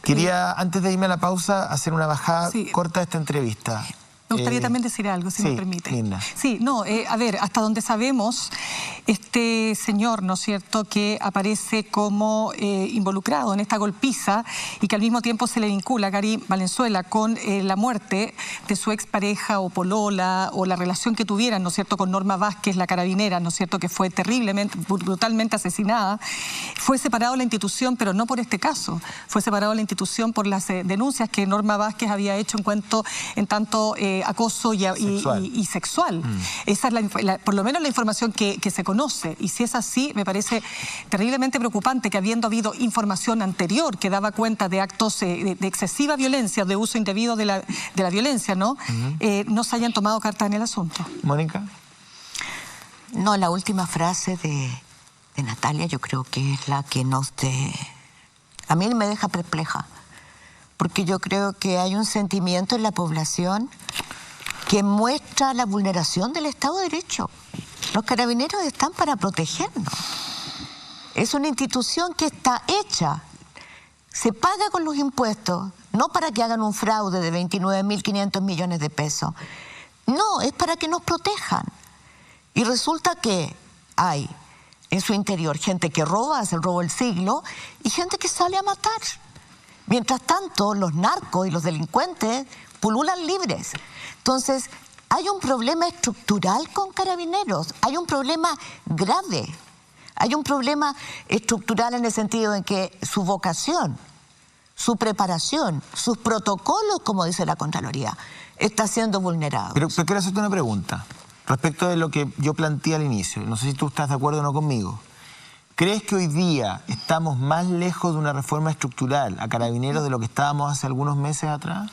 Quería, antes de irme a la pausa, hacer una bajada corta de esta entrevista. Me gustaría también decir algo, si me permite. Linda. Sí, no, a ver, hasta donde sabemos, este señor, ¿no es cierto?, que aparece como involucrado en esta golpiza y que al mismo tiempo se le vincula a Gary Valenzuela con la muerte de su expareja o polola o la relación que tuvieran, ¿no es cierto?, con Norma Vázquez, la carabinera, ¿no es cierto?, que fue terriblemente, brutalmente asesinada. Fue separado de la institución, pero no por este caso. Fue separado de la institución por las denuncias que Norma Vázquez había hecho en tanto acoso y sexual. Esa es por lo menos la información que se conoce. Y si es así, me parece terriblemente preocupante que habiendo habido información anterior que daba cuenta de actos de excesiva violencia, de uso indebido de la violencia, ¿no? No se hayan tomado cartas en el asunto. ¿Mónica? No, la última frase de Natalia yo creo que es la que a mí me deja perpleja. Porque yo creo que hay un sentimiento en la población que muestra la vulneración del Estado de Derecho. Los carabineros están para protegernos. Es una institución que está hecha, se paga con los impuestos, no para que hagan un fraude de 29.500 millones de pesos. No, es para que nos protejan. Y resulta que hay en su interior gente que roba, hace el robo del siglo, y gente que sale a matar. Mientras tanto, los narcos y los delincuentes pululan libres. Entonces, hay un problema estructural con Carabineros, hay un problema grave, hay un problema estructural en el sentido en que su vocación, su preparación, sus protocolos, como dice la Contraloría, está siendo vulnerado. Pero quiero hacerte una pregunta respecto de lo que yo planteé al inicio. No sé si tú estás de acuerdo o no conmigo. ¿Crees que hoy día estamos más lejos de una reforma estructural a Carabineros de lo que estábamos hace algunos meses atrás?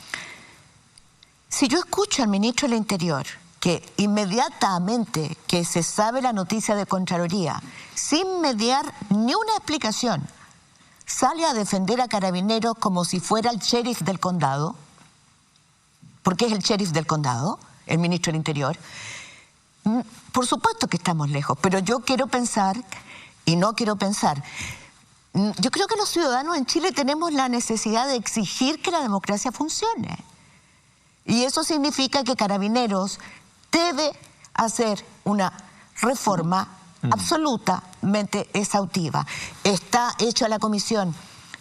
Si yo escucho al ministro del Interior que inmediatamente que se sabe la noticia de Contraloría, sin mediar ni una explicación, sale a defender a Carabineros como si fuera el sheriff del condado, porque es el sheriff del condado, el ministro del Interior. Por supuesto que estamos lejos, pero yo quiero pensar, y no quiero pensar, yo creo que los ciudadanos en Chile tenemos la necesidad de exigir que la democracia funcione. Y eso significa que Carabineros debe hacer una reforma absolutamente exhaustiva. Está hecha la comisión,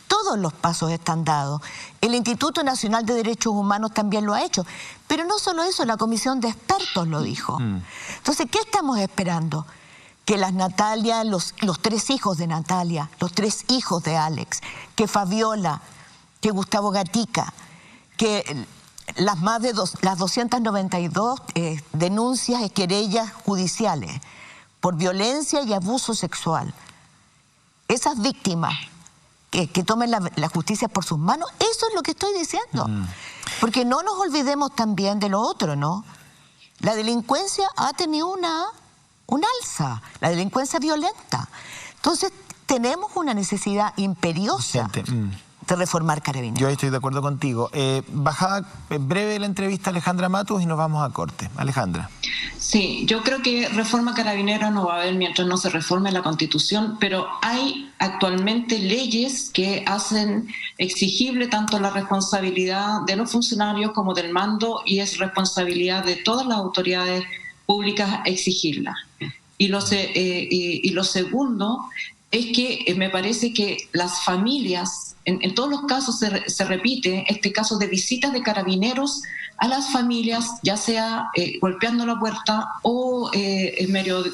todos los pasos están dados. El Instituto Nacional de Derechos Humanos también lo ha hecho. Pero no solo eso, la comisión de expertos lo dijo. Entonces, ¿qué estamos esperando? Que las Natalia, los 3 hijos de Natalia, los 3 hijos de Alex, que Fabiola, que Gustavo Gatica, que las más de las 292 denuncias y querellas judiciales por violencia y abuso sexual, esas víctimas que tomen la justicia por sus manos, eso es lo que estoy diciendo. Porque no nos olvidemos también de lo otro, ¿no? La delincuencia ha tenido un alza, la delincuencia violenta. Entonces, tenemos una necesidad imperiosa de reformar Carabineros. Yo estoy de acuerdo contigo. Bajaba breve la entrevista a Alejandra Matus y nos vamos a corte. Alejandra. Sí, yo creo que reforma Carabineros no va a haber mientras no se reforme la Constitución, pero hay actualmente leyes que hacen exigible tanto la responsabilidad de los funcionarios como del mando, y es responsabilidad de todas las autoridades públicas exigirla. Y lo segundo es que me parece que las familias, en todos los casos se repite este caso de visitas de Carabineros a las familias, ya sea golpeando la puerta o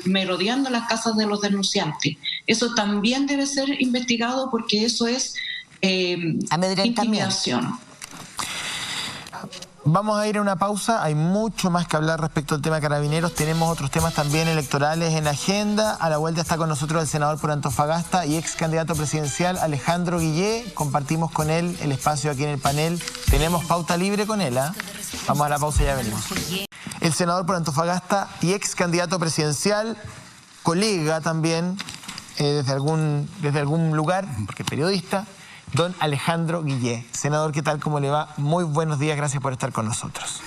merodeando las casas de los denunciantes. Eso también debe ser investigado, porque eso es intimidación. Vamos a ir a una pausa, hay mucho más que hablar respecto al tema de Carabineros, tenemos otros temas también electorales en la agenda. A la vuelta está con nosotros el senador por Antofagasta y ex candidato presidencial Alejandro Guillé, compartimos con él el espacio aquí en el panel, tenemos pauta libre con él, ¿eh? Vamos a la pausa y ya venimos. El senador por Antofagasta y ex candidato presidencial, colega también desde algún lugar, porque es periodista, don Alejandro Guillé. Senador, ¿qué tal? ¿Cómo le va? Muy buenos días, gracias por estar con nosotros.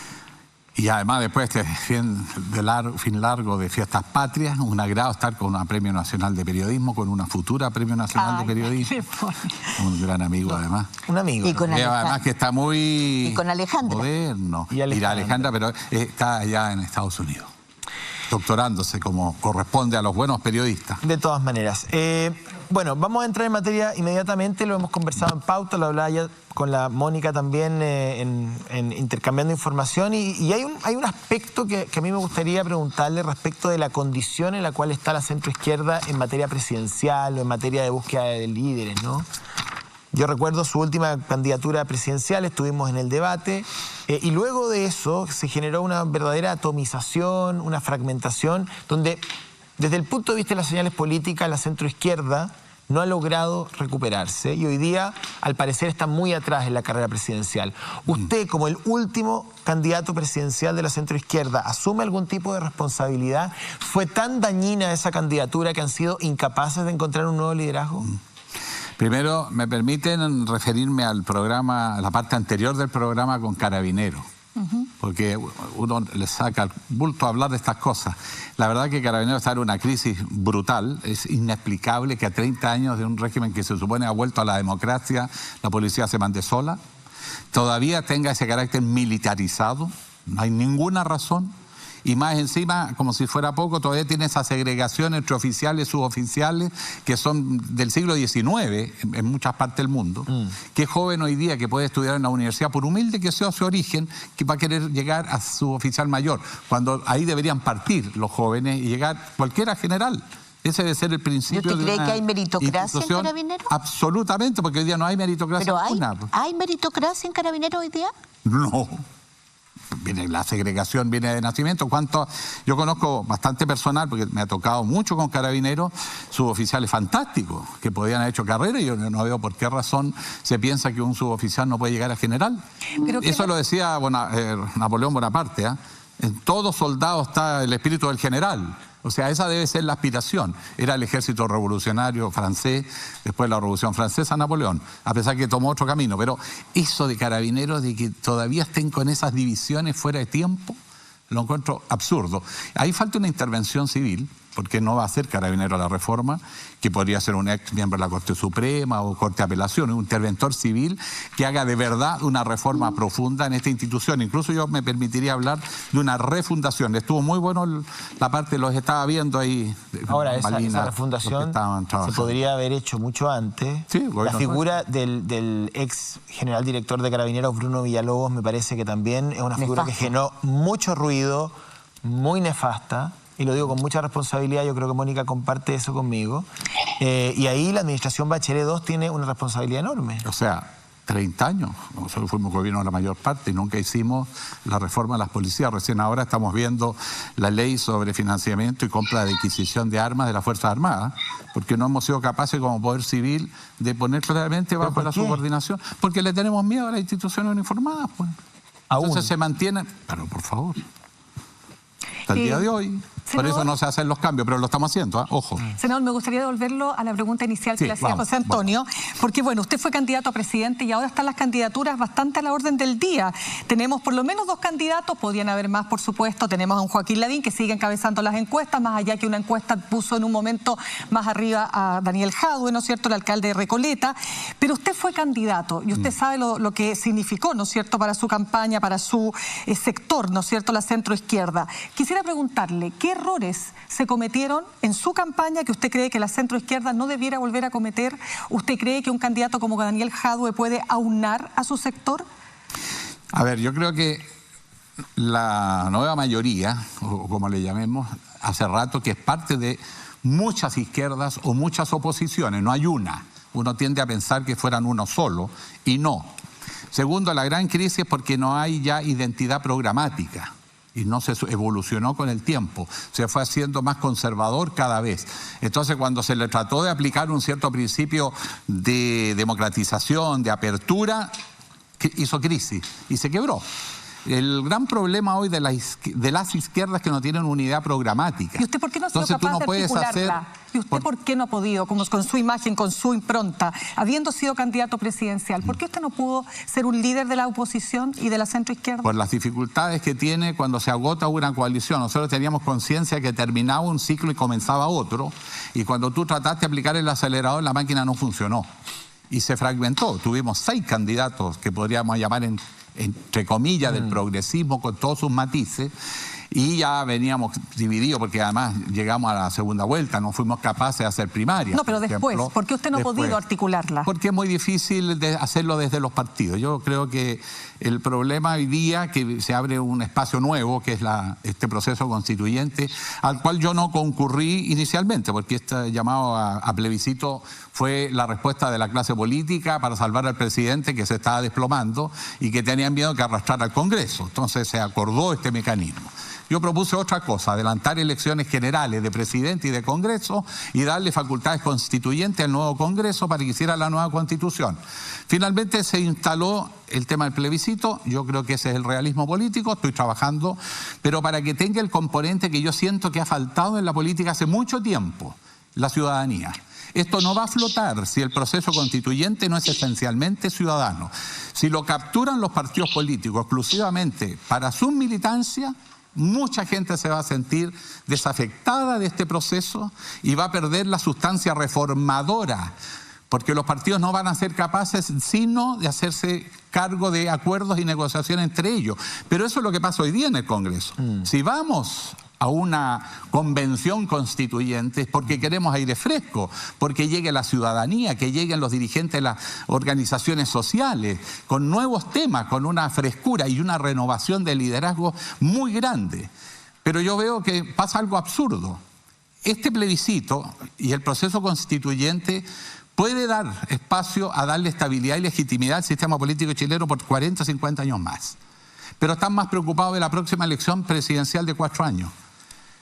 Y además, después de este fin largo de fiestas patrias, un agrado estar con un Premio Nacional de Periodismo, con una futura Premio Nacional de Periodismo. Un gran amigo, además. Un amigo. Y con además que está muy y con Alejandra. Moderno. Y Alejandra, pero está allá en Estados Unidos, doctorándose como corresponde a los buenos periodistas. De todas maneras. Bueno, vamos a entrar en materia inmediatamente, lo hemos conversado en pauta, lo hablaba ya con la Mónica también en intercambiando información, y hay un aspecto que a mí me gustaría preguntarle respecto de la condición en la cual está la centroizquierda en materia presidencial o en materia de búsqueda de líderes, ¿no? Yo recuerdo su última candidatura presidencial, estuvimos en el debate, y luego de eso se generó una verdadera atomización, una fragmentación, donde desde el punto de vista de las señales políticas, la centroizquierda no ha logrado recuperarse y hoy día, al parecer, está muy atrás en la carrera presidencial. ¿Usted, como el último candidato presidencial de la centroizquierda, asume algún tipo de responsabilidad? ¿Fue tan dañina esa candidatura que han sido incapaces de encontrar un nuevo liderazgo? Primero, me permiten referirme al programa, a la parte anterior del programa con Carabineros. Porque uno le saca el bulto a hablar de estas cosas. La verdad que Carabineros está en una crisis brutal. Es inexplicable que a 30 años de un régimen que se supone ha vuelto a la democracia, la policía se mande sola. Todavía tenga ese carácter militarizado. No hay ninguna razón. Y más encima, como si fuera poco, todavía tiene esa segregación entre oficiales y suboficiales que son del siglo XIX en muchas partes del mundo. ¿Qué joven hoy día que puede estudiar en la universidad, por humilde que sea su origen, que va a querer llegar a suboficial mayor? Cuando ahí deberían partir los jóvenes y llegar cualquiera general. Ese debe ser el principio de una ¿Usted cree que hay meritocracia en Carabineros? Absolutamente, porque hoy día no hay meritocracia. ¿Pero hay meritocracia en Carabineros hoy día? No. La segregación viene de nacimiento. Yo conozco bastante personal, porque me ha tocado mucho con Carabineros, suboficiales fantásticos que podían haber hecho carrera, y yo no veo por qué razón se piensa que un suboficial no puede llegar a general. Eso lo decía Napoleón Bonaparte, En todo soldado está el espíritu del general. O sea, esa debe ser la aspiración. Era el ejército revolucionario francés, después de la Revolución Francesa, Napoleón, a pesar que tomó otro camino. Pero eso de Carabineros, de que todavía estén con esas divisiones fuera de tiempo, lo encuentro absurdo. Ahí falta una intervención civil, porque no va a ser Carabinero la reforma, que podría ser un ex miembro de la Corte Suprema o Corte de Apelación, un interventor civil que haga de verdad una reforma profunda en esta institución. Incluso yo me permitiría hablar de una refundación. Estuvo muy bueno la parte, los estaba viendo ahí. Ahora, esa refundación se podría haber hecho mucho antes. Sí, bueno, la figura del ex general director de Carabineros, Bruno Villalobos, me parece que también es una figura que generó mucho ruido, muy nefasta. Y lo digo con mucha responsabilidad, yo creo que Mónica comparte eso conmigo. Y ahí la administración Bachelet II tiene una responsabilidad enorme. O sea, 30 años. Nosotros fuimos gobierno la mayor parte y nunca hicimos la reforma de las policías. Recién ahora estamos viendo la ley sobre financiamiento y compra de adquisición de armas de las Fuerzas Armadas, porque no hemos sido capaces como Poder Civil de poner claramente bajo la subordinación, porque le tenemos miedo a las instituciones uniformadas. Pues. Entonces se mantienen... Pero por favor... Hasta el día de hoy. Por eso no se hacen los cambios, pero lo estamos haciendo, ¿eh? Ojo. Senador, me gustaría devolverlo a la pregunta inicial que le hacía José Antonio, porque bueno, usted fue candidato a presidente y ahora están las candidaturas bastante a la orden del día. Tenemos por lo menos 2 candidatos, podrían haber más, por supuesto. Tenemos a un Joaquín Lavín que sigue encabezando las encuestas, más allá que una encuesta puso en un momento más arriba a Daniel Jadue, ¿no es cierto?, el alcalde de Recoleta. Pero usted fue candidato y usted sabe lo que significó, ¿no es cierto?, para su campaña, para su sector, ¿no es cierto?, la centroizquierda. Quisiera preguntarle, ¿qué errores se cometieron en su campaña que usted cree que la centroizquierda no debiera volver a cometer? ¿Usted cree que un candidato como Daniel Jadue puede aunar a su sector? A ver, yo creo que la nueva mayoría, o como le llamemos, hace rato que es parte de muchas izquierdas o muchas oposiciones, no hay una. Uno tiende a pensar que fueran uno solo y no. Segundo, la gran crisis es porque no hay ya identidad programática. Y no se evolucionó con el tiempo, se fue haciendo más conservador cada vez. Entonces, cuando se le trató de aplicar un cierto principio de democratización, de apertura, hizo crisis y se quebró. El gran problema hoy de las izquierdas es que no tienen unidad programática. ¿Y usted por qué no ha sido capaz de articularla? ¿Y usted por qué no ha podido, como con su imagen, con su impronta, habiendo sido candidato presidencial? ¿Por qué usted no pudo ser un líder de la oposición y de la centroizquierda? Por las dificultades que tiene cuando se agota una coalición. Nosotros teníamos conciencia que terminaba un ciclo y comenzaba otro, y cuando tú trataste de aplicar el acelerador, la máquina no funcionó y se fragmentó. Tuvimos 6 candidatos que podríamos llamar entre comillas, del progresismo con todos sus matices, y ya veníamos divididos porque además llegamos a la segunda vuelta, no fuimos capaces de hacer primarias. No, pero después, ¿por qué usted no ha podido articularla? Porque es muy difícil hacerlo desde los partidos. Yo creo que el problema hoy día que se abre un espacio nuevo, que es este proceso constituyente, al cual yo no concurrí inicialmente, porque este llamado a plebiscito fue la respuesta de la clase política para salvar al presidente que se estaba desplomando y que tenían miedo que arrastrara al Congreso. Entonces se acordó este mecanismo. Yo propuse otra cosa, adelantar elecciones generales de presidente y de Congreso y darle facultades constituyentes al nuevo Congreso para que hiciera la nueva Constitución. Finalmente se instaló el tema del plebiscito, yo creo que ese es el realismo político, estoy trabajando, pero para que tenga el componente que yo siento que ha faltado en la política hace mucho tiempo, la ciudadanía. Esto no va a flotar si el proceso constituyente no es esencialmente ciudadano. Si lo capturan los partidos políticos exclusivamente para su militancia, mucha gente se va a sentir desafectada de este proceso y va a perder la sustancia reformadora, porque los partidos no van a ser capaces sino de hacerse cargo de acuerdos y negociaciones entre ellos. Pero eso es lo que pasa hoy día en el Congreso. Si vamos a una convención constituyente es porque queremos aire fresco, porque llegue la ciudadanía, que lleguen los dirigentes de las organizaciones sociales, con nuevos temas, con una frescura y una renovación del liderazgo muy grande. Pero yo veo que pasa algo absurdo. Este plebiscito y el proceso constituyente puede dar espacio a darle estabilidad y legitimidad al sistema político chileno por 40, 50 años más. Pero están más preocupados de la próxima elección presidencial de 4 años.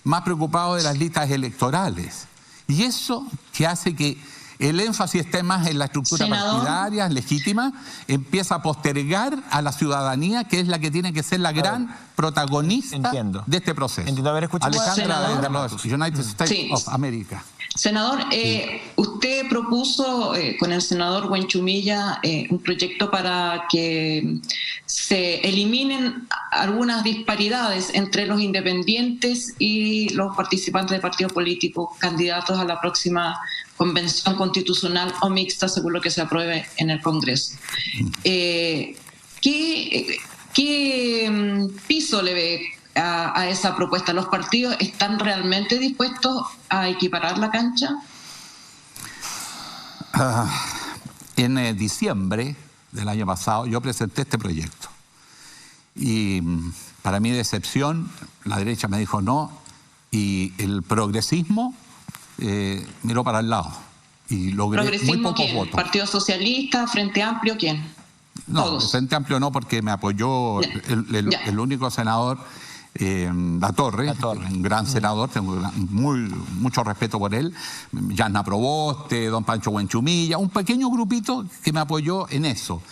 Más preocupado de las listas electorales. Y eso que hace que el énfasis esté más en la estructura partidaria, legítima, empieza a postergar a la ciudadanía, que es la que tiene que ser la gran protagonista de este proceso. Entiendo. A ver, escuchamos. Alejandra, de los United States of America. Senador, usted propuso con el senador Huenchumilla un proyecto para que se eliminen algunas disparidades entre los independientes y los participantes de partidos políticos, candidatos a la próxima convención constitucional o mixta, según lo que se apruebe en el Congreso. ¿Qué piso le ve a esa propuesta? ¿Los partidos están realmente dispuestos a equiparar la cancha? En diciembre del año pasado yo presenté este proyecto y para mi decepción la derecha me dijo no y el progresismo miró para el lado y logré muy pocos ¿quién? votos. ¿Partido Socialista, Frente Amplio, quién? No, Todos. Frente Amplio no, porque me apoyó el único senador, Latorre, un gran senador, tengo mucho respeto por él, Yasna Proboste, don Pancho Huenchumilla, un pequeño grupito que me apoyó en eso.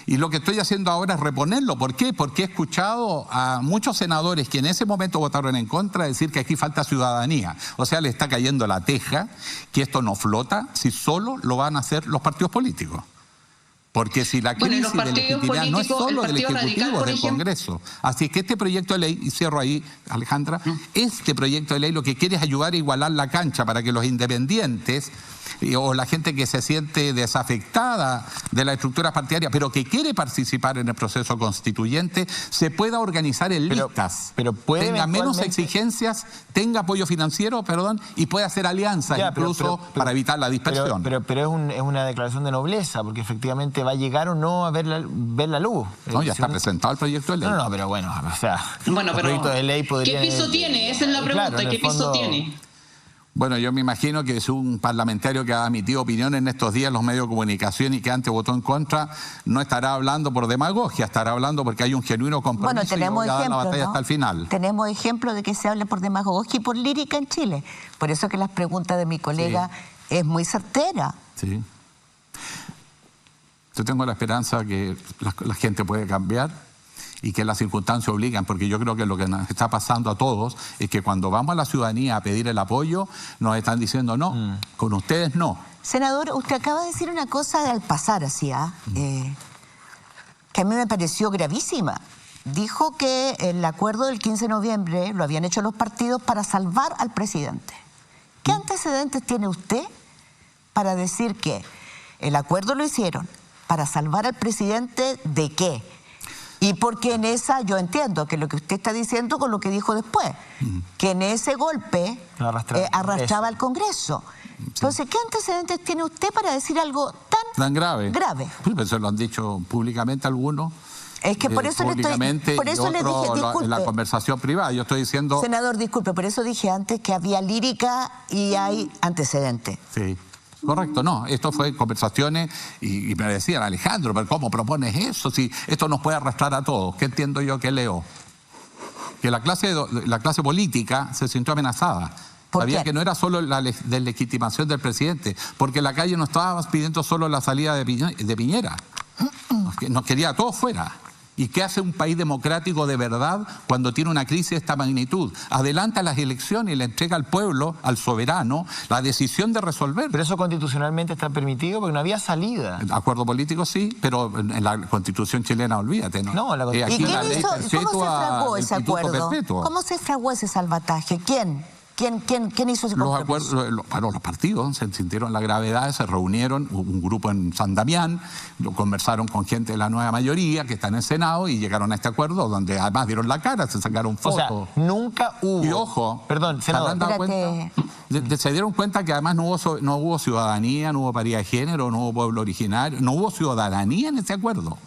Y lo que estoy haciendo ahora es reponerlo. ¿Por qué? Porque he escuchado a muchos senadores que en ese momento votaron en contra decir que aquí falta ciudadanía. O sea, le está cayendo la teja, que esto no flota si solo lo van a hacer los partidos políticos. Porque si la crisis de legitimidad no es solo del Ejecutivo, es del Congreso. Así que este proyecto de ley, y cierro ahí, Alejandra, este proyecto de ley lo que quiere es ayudar a igualar la cancha para que los independientes o la gente que se siente desafectada de la estructura partidaria, pero que quiere participar en el proceso constituyente, se pueda organizar en listas, tenga menos exigencias, tenga apoyo financiero, y pueda hacer alianzas incluso para evitar la dispersión. Pero es una declaración de nobleza, porque efectivamente va a llegar o no a ver la luz. No, ya está presentado el proyecto de ley. No, pero bueno, o sea, bueno, pero de ley podría, ¿qué piso tiene? Esa es la pregunta, claro, ¿qué piso tiene? Bueno, yo me imagino que es un parlamentario que ha emitido opinión en estos días en los medios de comunicación y que antes votó en contra, no estará hablando por demagogia, estará hablando porque hay un genuino compromiso y voy a dar la batalla hasta el final. Tenemos ejemplos de que se hable por demagogia y por lírica en Chile. Por eso que las preguntas de mi colega es muy certera. Sí. Yo tengo la esperanza que la gente puede cambiar y que las circunstancias obligan, porque yo creo que lo que nos está pasando a todos es que cuando vamos a la ciudadanía a pedir el apoyo, nos están diciendo no, con ustedes no. Senador, usted acaba de decir una cosa al pasar así, que a mí me pareció gravísima. Dijo que el acuerdo del 15 de noviembre lo habían hecho los partidos para salvar al presidente. ¿Qué antecedentes tiene usted para decir que el acuerdo lo hicieron para salvar al presidente de qué? Y porque en esa, yo entiendo que lo que usted está diciendo con lo que dijo después, que en ese golpe arrastraba al Congreso. Entonces, ¿qué antecedentes tiene usted para decir algo tan grave? Pues se lo han dicho públicamente algunos. Es que por eso le dije, disculpe. En la conversación privada, yo estoy diciendo... Senador, disculpe, por eso dije antes que había lírica y hay antecedentes. Sí. Correcto, no, esto fue conversaciones y me decían, Alejandro, pero ¿cómo propones eso? Si esto nos puede arrastrar a todos. ¿Qué entiendo yo que leo? Que la clase política se sintió amenazada. Sabía que no era solo la deslegitimación del presidente, porque la calle no estaba pidiendo solo la salida de Piñera. Nos quería a todos fuera. ¿Y qué hace un país democrático de verdad cuando tiene una crisis de esta magnitud? Adelanta las elecciones y le entrega al pueblo, al soberano, la decisión de resolver. Pero eso constitucionalmente está permitido porque no había salida. Acuerdo político sí, pero en la Constitución chilena, olvídate, ¿no? No, la Constitución. ¿Y cómo se fraguó ese acuerdo? ¿Cómo se fraguó ese salvataje? ¿Quién hizo ese compromiso? Los partidos se sintieron la gravedad, se reunieron, un grupo en San Damián, conversaron con gente de la nueva mayoría que está en el Senado y llegaron a este acuerdo donde además dieron la cara, se sacaron fotos. O sea, nunca hubo... Y ojo, perdón, senador, se dieron cuenta que además no hubo ciudadanía, no hubo paridad de género, no hubo pueblo originario, no hubo ciudadanía en ese acuerdo.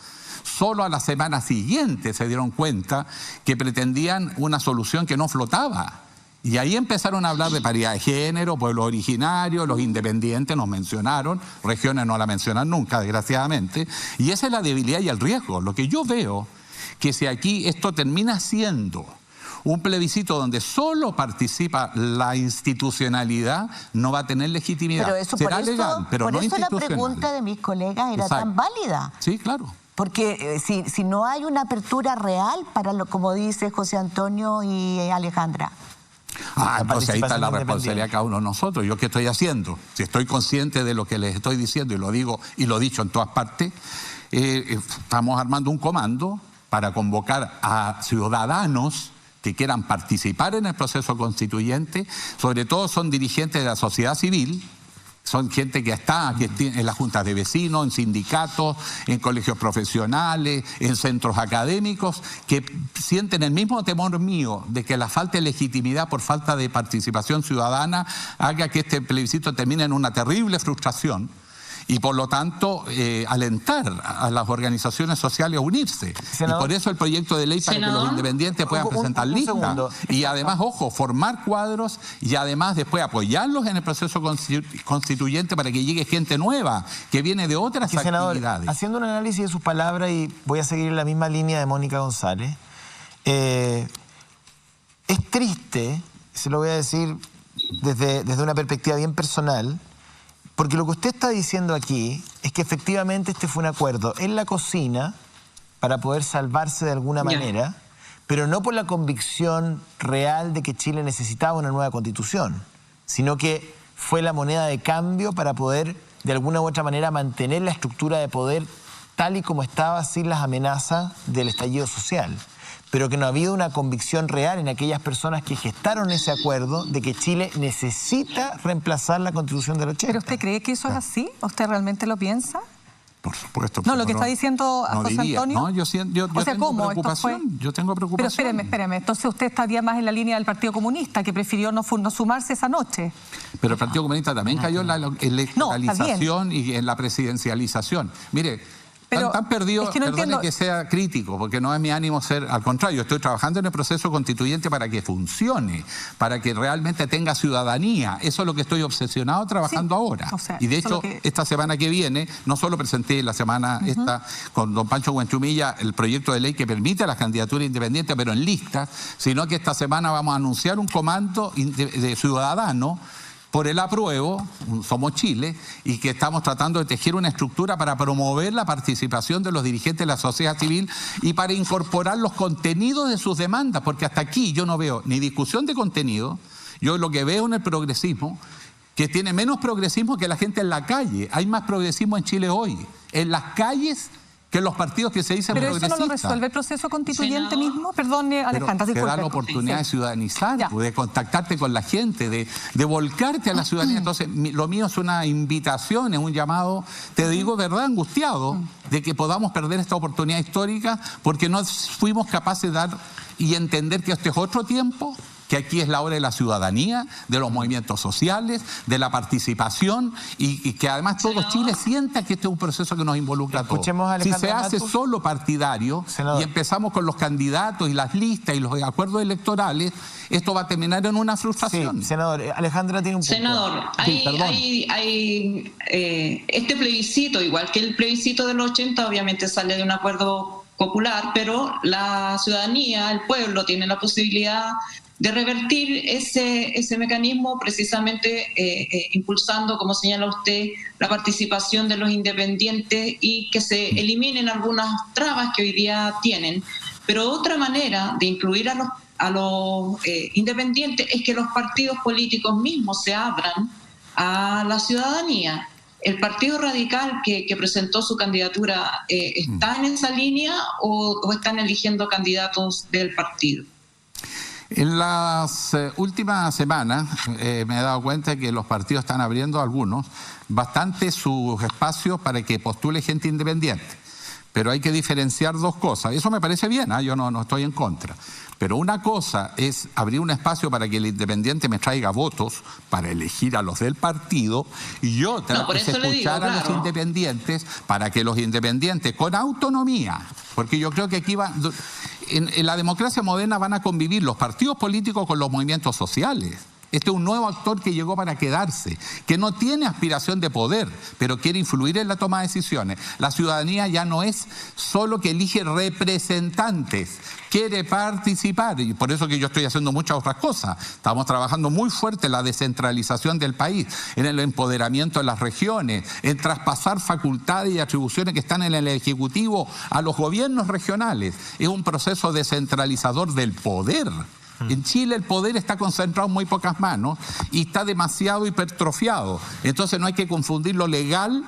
Solo a la semana siguiente se dieron cuenta que pretendían una solución que no flotaba. Y ahí empezaron a hablar de paridad de género, pueblos originarios, los independientes nos mencionaron, regiones no la mencionan nunca, desgraciadamente. Y esa es la debilidad y el riesgo. Lo que yo veo, que si aquí esto termina siendo Un plebiscito donde solo participa la institucionalidad no va a tener legitimidad. Pero eso, será por eso, legal, pero por no eso la institucional. pregunta de mis colegas era Exacto. tan válida. Sí, claro. Porque si no hay una apertura real para lo, como dice José Antonio y Alejandra. Entonces ahí está la responsabilidad de cada uno de nosotros. ¿Yo qué estoy haciendo? Si estoy consciente de lo que les estoy diciendo y lo digo y lo he dicho en todas partes, estamos armando un comando para convocar a ciudadanos que quieran participar en el proceso constituyente. Sobre todo son dirigentes de la sociedad civil. Son gente que está en las juntas de vecinos, en sindicatos, en colegios profesionales, en centros académicos, que sienten el mismo temor mío de que la falta de legitimidad por falta de participación ciudadana haga que este plebiscito termine en una terrible frustración. Y por lo tanto, alentar a las organizaciones sociales a unirse. Senador, y por eso el proyecto de ley para que los independientes puedan presentar listas. Y además, ojo, formar cuadros y además después apoyarlos en el proceso constituyente para que llegue gente nueva, que viene de otras actividades. Senador, haciendo un análisis de sus palabras, y voy a seguir la misma línea de Mónica González, es triste, se lo voy a decir desde una perspectiva bien personal, porque lo que usted está diciendo aquí es que efectivamente este fue un acuerdo en la cocina para poder salvarse de alguna manera, pero no por la convicción real de que Chile necesitaba una nueva constitución, sino que fue la moneda de cambio para poder de alguna u otra manera mantener la estructura de poder tal y como estaba sin las amenazas del estallido social. Pero que no ha habido una convicción real en aquellas personas que gestaron ese acuerdo de que Chile necesita reemplazar la Constitución del 80. ¿Pero usted cree que eso es así? ¿Usted realmente lo piensa? Por supuesto. No, lo que está diciendo a José Antonio. No, yo tengo preocupación. Yo tengo preocupación. Pero espéreme. Entonces usted estaría más en la línea del Partido Comunista, que prefirió no sumarse esa noche. Pero el Partido Comunista también cayó en la electoralización y en la presidencialización. Mire, tan perdido, es que no perdone entiendo. que sea crítico, porque no es mi ánimo ser, al contrario, estoy trabajando en el proceso constituyente para que funcione, para que realmente tenga ciudadanía. Eso es lo que estoy obsesionado trabajando ahora. O sea, y de hecho, esta semana que viene, no solo presenté la semana esta con don Pancho Buenchumilla el proyecto de ley que permite las candidaturas independientes, pero en listas, sino que esta semana vamos a anunciar un comando de ciudadanos por el apruebo, Somos Chile, y que estamos tratando de tejer una estructura para promover la participación de los dirigentes de la sociedad civil y para incorporar los contenidos de sus demandas, porque hasta aquí yo no veo ni discusión de contenido. Yo lo que veo en el progresismo, que tiene menos progresismo que la gente en la calle. Hay más progresismo en Chile hoy, en las calles, que los partidos que se dicen progresistas. ¿Pero eso no lo resuelve el proceso constituyente mismo? Perdone, Alejandra, te da la oportunidad de ciudadanizar, de contactarte con la gente, de volcarte a la ciudadanía. Entonces, lo mío es una invitación, es un llamado, te digo, verdad, angustiado, de que podamos perder esta oportunidad histórica porque no fuimos capaces de dar y entender que este es otro tiempo, que aquí es la hora de la ciudadanía, de los movimientos sociales, de la participación y que además todo Chile sienta que este es un proceso que nos involucra a todos. Si se hace solo partidario y empezamos con los candidatos y las listas y los acuerdos electorales, esto va a terminar en una frustración. Sí, senador, Alejandra tiene un punto. Senador, este plebiscito, igual que el plebiscito del 80, obviamente sale de un acuerdo popular, pero la ciudadanía, el pueblo, tiene la posibilidad de revertir ese mecanismo precisamente impulsando, como señala usted, la participación de los independientes y que se eliminen algunas trabas que hoy día tienen. Pero otra manera de incluir a los independientes es que los partidos políticos mismos se abran a la ciudadanía. ¿El Partido Radical que presentó su candidatura está en esa línea o están eligiendo candidatos del partido? En las últimas semanas me he dado cuenta que los partidos están abriendo algunos bastante sus espacios para que postule gente independiente. Pero hay que diferenciar dos cosas. Eso me parece bien, yo no estoy en contra. Pero una cosa es abrir un espacio para que el independiente me traiga votos para elegir a los del partido y otra es escuchar a los independientes para que los independientes con autonomía, porque yo creo que aquí en la democracia moderna van a convivir los partidos políticos con los movimientos sociales. Este es un nuevo actor que llegó para quedarse, que no tiene aspiración de poder, pero quiere influir en la toma de decisiones. La ciudadanía ya no es solo que elige representantes, quiere participar, y por eso que yo estoy haciendo muchas otras cosas. Estamos trabajando muy fuerte en la descentralización del país, en el empoderamiento de las regiones, en traspasar facultades y atribuciones que están en el Ejecutivo a los gobiernos regionales. Es un proceso descentralizador del poder. En Chile el poder está concentrado en muy pocas manos y está demasiado hipertrofiado. Entonces no hay que confundir lo legal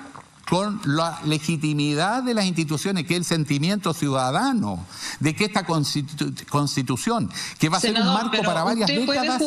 con la legitimidad de las instituciones, que es el sentimiento ciudadano, de que esta constitución, que va a ser un marco para varias décadas,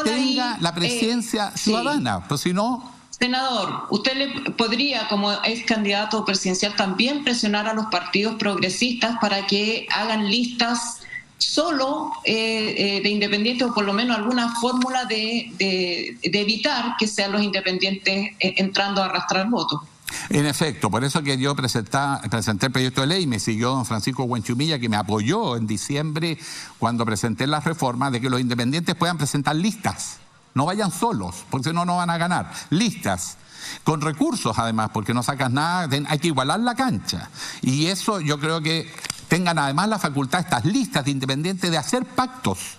tenga la presencia ciudadana. Pues si no... Senador, usted le podría, como ex candidato presidencial, también presionar a los partidos progresistas para que hagan listas solo de independientes, o por lo menos alguna fórmula de evitar que sean los independientes entrando a arrastrar votos. En efecto, por eso que yo presenté el proyecto de ley, me siguió don Francisco Huenchumilla, que me apoyó en diciembre cuando presenté la reforma, de que los independientes puedan presentar listas, no vayan solos, porque si no, no van a ganar, listas. Con recursos además, porque no sacas nada, hay que igualar la cancha. Y eso yo creo que tengan además la facultad, estas listas de independientes, de hacer pactos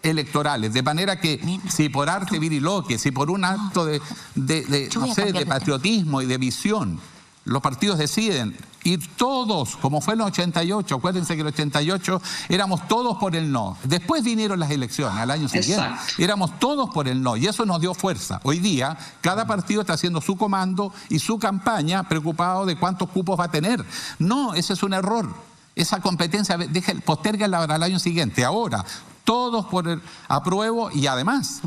electorales, de manera que si por arte viriloque, si por un acto de patriotismo y de visión, los partidos deciden ir todos, como fue en el 88, acuérdense que en el 88 éramos todos por el no. Después vinieron las elecciones al año siguiente. Éramos todos por el no y eso nos dio fuerza. Hoy día cada partido está haciendo su comando y su campaña preocupado de cuántos cupos va a tener. No, ese es un error. Esa competencia, postérguenla al año siguiente. Ahora, todos por el apruebo y además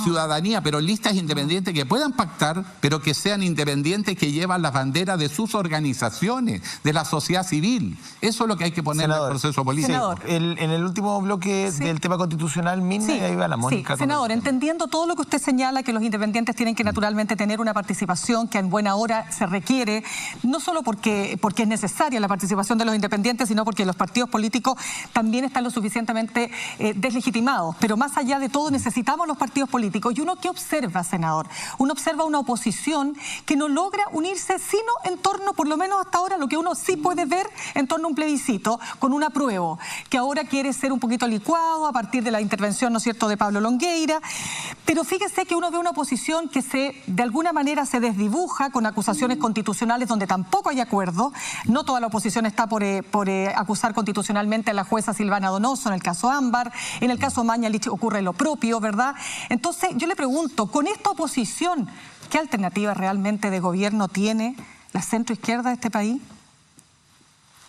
ciudadanía, pero listas independientes que puedan pactar, pero que sean independientes, que llevan las banderas de sus organizaciones, de la sociedad civil. Eso es lo que hay que poner en el proceso político. Senador, en el último bloque del tema constitucional, Mirna, y ahí va la Mónica. Senador, entendiendo todo lo que usted señala, que los independientes tienen que naturalmente tener una participación que en buena hora se requiere, no solo porque es necesaria la participación de los independientes, sino porque los partidos políticos también están lo suficientemente deslegitimados, pero más allá de todo necesitamos los partidos políticos. ¿Y uno qué observa, senador? Uno observa una oposición que no logra unirse sino en torno, por lo menos hasta ahora, lo que uno sí puede ver en torno a un plebiscito, con un apruebo, que ahora quiere ser un poquito licuado a partir de la intervención, ¿no es cierto?, de Pablo Longueira. Pero fíjese que uno ve una oposición que de alguna manera se desdibuja con acusaciones constitucionales donde tampoco hay acuerdo. No toda la oposición está por acusar constitucionalmente a la jueza Silvana Donoso en el caso Ámbar. En el caso Mañalich ocurre lo propio, ¿verdad? Entonces, yo le pregunto, con esta oposición, ¿qué alternativa realmente de gobierno tiene la centroizquierda de este país?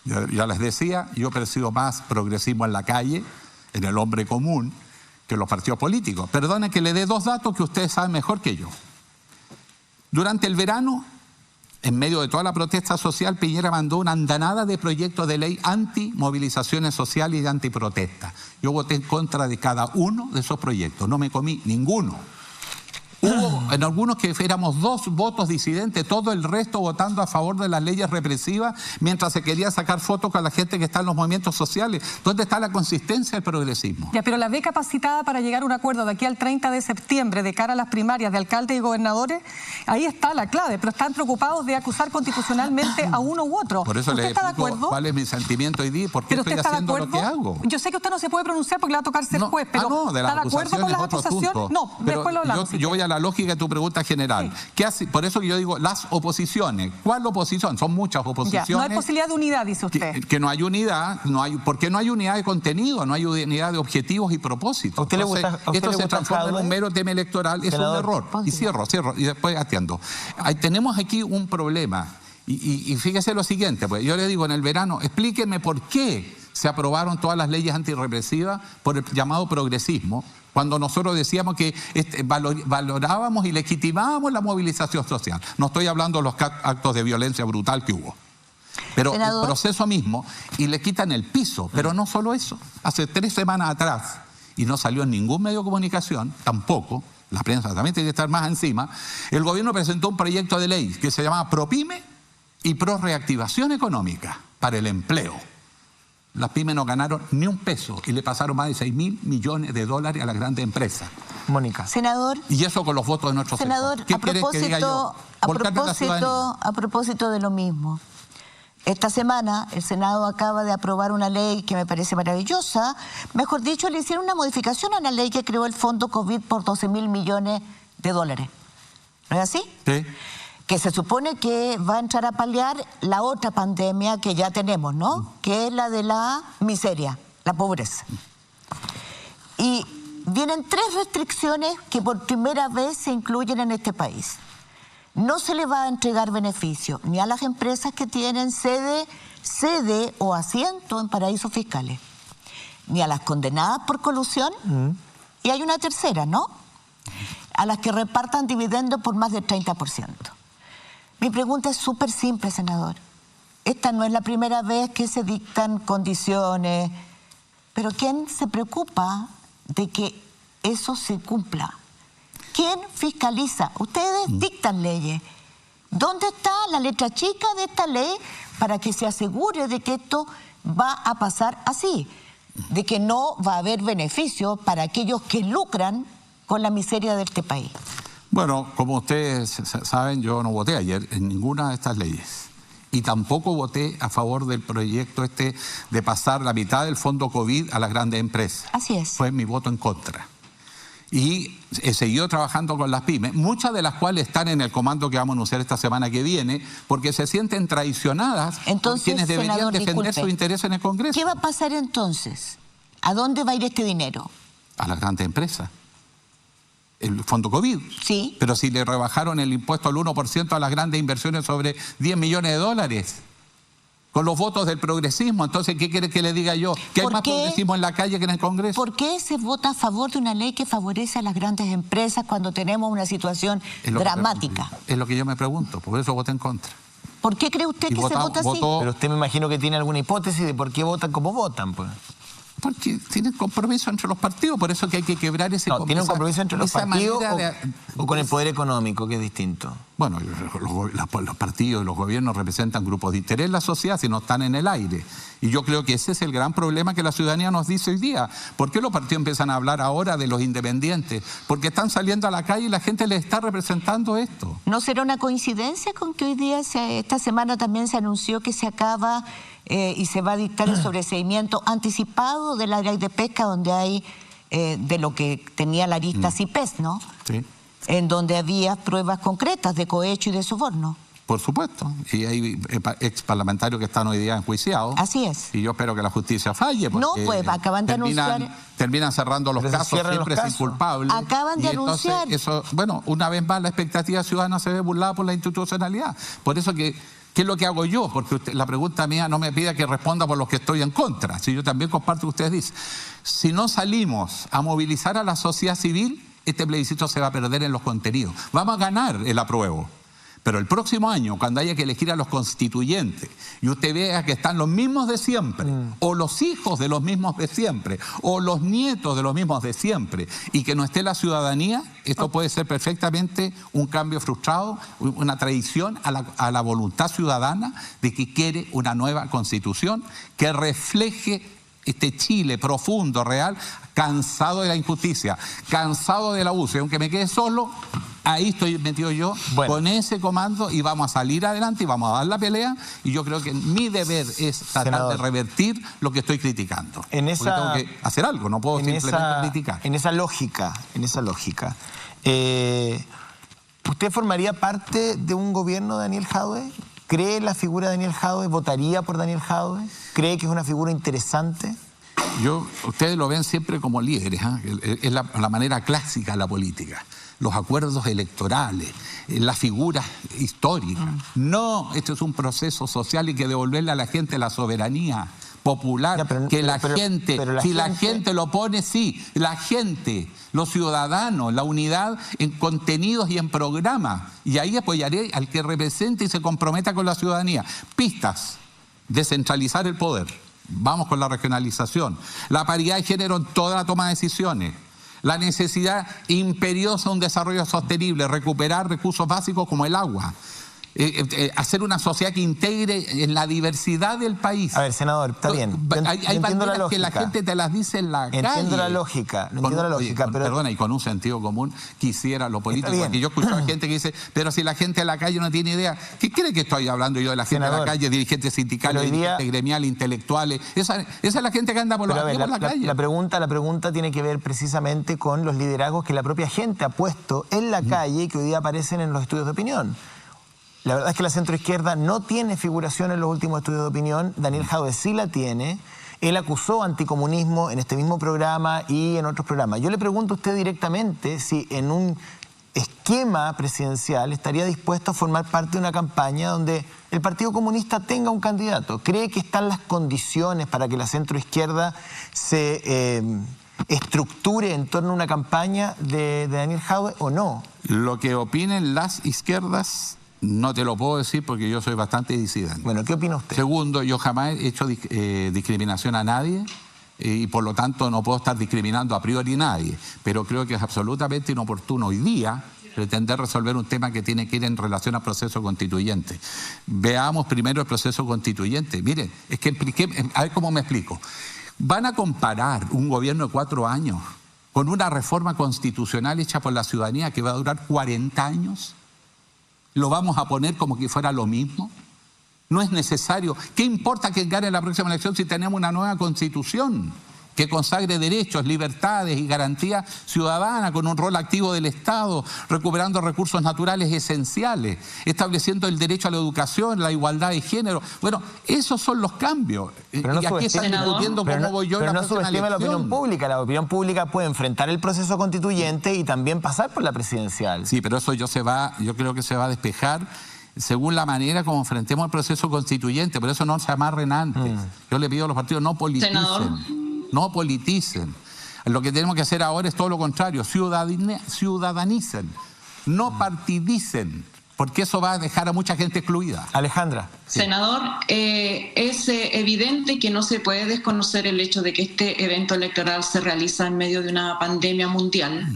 Ya les decía, yo percibo más progresismo en la calle, en el hombre común, que en los partidos políticos. Perdonen que le dé dos datos que ustedes saben mejor que yo. Durante el verano, en medio de toda la protesta social, Piñera mandó una andanada de proyectos de ley anti-movilizaciones sociales y anti-protesta. Yo voté en contra de cada uno de esos proyectos, no me comí ninguno. Hubo en algunos que éramos 2 votos disidentes, todo el resto votando a favor de las leyes represivas, mientras se quería sacar fotos con la gente que está en los movimientos sociales. ¿Dónde está la consistencia del progresismo? Ya, pero la ve capacitada para llegar a un acuerdo de aquí al 30 de septiembre de cara a las primarias de alcaldes y gobernadores, ahí está la clave, pero están preocupados de acusar constitucionalmente a uno u otro. Por eso le explico cuál es mi sentimiento hoy día y por qué estoy haciendo lo que hago. Yo sé que usted no se puede pronunciar porque le va a tocar ser juez, pero ¿está de acuerdo con las acusaciones? No, después lo hablamos. Yo voy a la lógica de tu pregunta general. Sí. ¿Qué hace? Por eso yo digo las oposiciones. ¿Cuál oposición? Son muchas oposiciones. Ya, no hay posibilidad de unidad, dice usted. Que no hay unidad, porque no hay unidad de contenido, no hay unidad de objetivos y propósitos. Esto se transforma en un mero tema electoral, es un error. Y cierro, y después atiendo. Tenemos aquí un problema. Y fíjese lo siguiente, pues yo le digo en el verano, explíquenme por qué se aprobaron todas las leyes antirrepresivas por el llamado progresismo, cuando nosotros decíamos que valorábamos y legitimábamos la movilización social. No estoy hablando de los actos de violencia brutal que hubo. Pero el proceso mismo, y le quitan el piso. Pero no solo eso. Hace 3 semanas atrás, y no salió en ningún medio de comunicación, tampoco, la prensa también tiene que estar más encima, el gobierno presentó un proyecto de ley que se llamaba ProPyme y ProReactivación Económica para el empleo. Las pymes no ganaron ni un peso y le pasaron más de $6.000 millones a las grandes empresas. Mónica. Senador. Y eso con los votos de nuestros Senador, ¿qué quiere que diga yo? A propósito de lo mismo. Esta semana el Senado acaba de aprobar una ley que me parece maravillosa. Mejor dicho, le hicieron una modificación a la ley que creó el Fondo COVID por 12.000 millones de dólares. ¿No es así? Sí. Que se supone que va a entrar a paliar la otra pandemia que ya tenemos, ¿no? Que es la de la miseria, la pobreza. Y vienen 3 restricciones que por primera vez se incluyen en este país. No se le va a entregar beneficio ni a las empresas que tienen sede o asiento en paraísos fiscales, ni a las condenadas por colusión, y hay una tercera, ¿no? A las que repartan dividendos por más del 30%. Mi pregunta es súper simple, senador. Esta no es la primera vez que se dictan condiciones, pero ¿quién se preocupa de que eso se cumpla? ¿Quién fiscaliza? Ustedes dictan leyes. ¿Dónde está la letra chica de esta ley para que se asegure de que esto va a pasar así? De que no va a haber beneficio para aquellos que lucran con la miseria de este país. Bueno, como ustedes saben, yo no voté ayer en ninguna de estas leyes. Y tampoco voté a favor del proyecto de pasar la mitad del fondo COVID a las grandes empresas. Así es. Fue mi voto en contra. Y he seguido trabajando con las pymes, muchas de las cuales están en el comando que vamos a anunciar esta semana que viene, porque se sienten traicionadas por quienes deberían defender sus intereses en el Congreso. ¿Qué va a pasar entonces? ¿A dónde va a ir este dinero? A las grandes empresas. El fondo COVID. Sí. Pero si le rebajaron el impuesto al 1% a las grandes inversiones sobre 10 millones de dólares. Con los votos del progresismo. Entonces, ¿qué quiere que le diga yo? ¿Que hay más progresismo en la calle que en el Congreso? ¿Por qué se vota a favor de una ley que favorece a las grandes empresas cuando tenemos una situación dramática? Es lo que yo me pregunto, por eso voté en contra. ¿Por qué cree usted que se vota así? Pero usted me imagino que tiene alguna hipótesis de por qué votan como votan, pues. Porque tienen compromiso entre los partidos, por eso que hay que quebrar ese compromiso. ¿Tiene un compromiso entre los partidos o con el poder económico, que es distinto? Bueno, los partidos y los gobiernos representan grupos de interés en la sociedad si no están en el aire. Y yo creo que ese es el gran problema que la ciudadanía nos dice hoy día. ¿Por qué los partidos empiezan a hablar ahora de los independientes? Porque están saliendo a la calle y la gente les está representando esto. ¿No será una coincidencia con que hoy día, esta semana también se anunció que se acaba y se va a dictar el sobreseimiento anticipado de la ley de pesca, donde hay de lo que tenía la arista CIPES, ¿no? Sí. En donde había pruebas concretas de cohecho y de soborno. Por supuesto. Y hay ex parlamentarios que están hoy día enjuiciados. Así es. Y yo espero que la justicia falle. No, pues acaban de anunciar. Terminan cerrando los casos, siempre sin culpables. Acaban de anunciar. Eso, bueno, una vez más la expectativa ciudadana se ve burlada por la institucionalidad. Por eso ¿qué es lo que hago yo? Porque la pregunta mía no me pide que responda por los que estoy en contra. Si yo también comparto lo que ustedes dicen. Si no salimos a movilizar a la sociedad civil, este plebiscito se va a perder en los contenidos. Vamos a ganar el apruebo. Pero el próximo año, cuando haya que elegir a los constituyentes y usted vea que están los mismos de siempre, o los hijos de los mismos de siempre, o los nietos de los mismos de siempre, y que no esté la ciudadanía, esto puede ser perfectamente un cambio frustrado, una traición a la voluntad ciudadana de que quiere una nueva constitución que refleje este Chile profundo, real, cansado de la injusticia, cansado del abuso. Y aunque me quede solo, ahí estoy metido yo, con ese comando, y vamos a salir adelante y vamos a dar la pelea. Y yo creo que mi deber es tratar de revertir lo que estoy criticando. Porque tengo que hacer algo, no puedo simplemente criticar. En esa lógica, ¿usted formaría parte de un gobierno de Daniel Jadwe? ¿Cree en la figura de Daniel Jadwe? ¿Votaría por Daniel Jadwe? ¿Cree que es una figura interesante? Ustedes lo ven siempre como líderes, ¿eh? Es la manera clásica de la política. Los acuerdos electorales, las figuras históricas. No, esto es un proceso social y que devolverle a la gente la soberanía popular, si la gente lo pone, sí, la gente, los ciudadanos, la unidad en contenidos y en programas. Y ahí apoyaré al que represente y se comprometa con la ciudadanía. Pistas, descentralizar el poder. Vamos con la regionalización. La paridad de género en toda la toma de decisiones. La necesidad imperiosa de un desarrollo sostenible, recuperar recursos básicos como el agua. hacer una sociedad que integre en la diversidad del país. A ver, senador, está bien. Hay banderas que la gente te las dice en la calle. Entiendo la lógica, pero... Perdona, y con un sentido común quisiera lo político. Porque yo escucho a gente que dice, pero si la gente de la calle no tiene idea. ¿Qué cree que estoy hablando yo de la gente de la calle, dirigentes sindicales, dirigentes gremiales, intelectuales? Esa es la gente que anda por la calle. La pregunta tiene que ver precisamente con los liderazgos que la propia gente ha puesto en la calle y que hoy día aparecen en los estudios de opinión. La verdad es que la centroizquierda no tiene figuración en los últimos estudios de opinión. Daniel Jadue sí la tiene. Él acusó anticomunismo en este mismo programa y en otros programas. Yo le pregunto a usted directamente si en un esquema presidencial estaría dispuesto a formar parte de una campaña donde el Partido Comunista tenga un candidato. ¿Cree que están las condiciones para que la centroizquierda se estructure en torno a una campaña de Daniel Jadue o no? Lo que opinen las izquierdas no te lo puedo decir porque yo soy bastante disidente. Bueno, ¿qué opina usted? Segundo, yo jamás he hecho discriminación a nadie y por lo tanto no puedo estar discriminando a priori a nadie, pero creo que es absolutamente inoportuno hoy día pretender resolver un tema que tiene que ir en relación al proceso constituyente. Veamos primero el proceso constituyente. Miren, es que a ver cómo me explico. Van a comparar un gobierno de 4 años con una reforma constitucional hecha por la ciudadanía que va a durar 40 años. ¿Lo vamos a poner como que fuera lo mismo? No es necesario. ¿Qué importa que gane la próxima elección si tenemos una nueva constitución que consagre derechos, libertades y garantías ciudadanas con un rol activo del Estado, recuperando recursos naturales esenciales, estableciendo el derecho a la educación, la igualdad de género? Bueno, esos son los cambios. Pero no, y aquí están discutiendo cómo voy yo en la próxima elección. La opinión pública. La opinión pública puede enfrentar el proceso constituyente y también pasar por la presidencial. Sí, pero eso yo creo que se va a despejar según la manera como enfrentemos el proceso constituyente. Por eso no se amarren antes. Yo le pido a los partidos, no politicen. Senador. No politicen. Lo que tenemos que hacer ahora es todo lo contrario, ciudadanicen, no partidicen, porque eso va a dejar a mucha gente excluida. Alejandra. Sí. Senador, es evidente que no se puede desconocer el hecho de que este evento electoral se realiza en medio de una pandemia mundial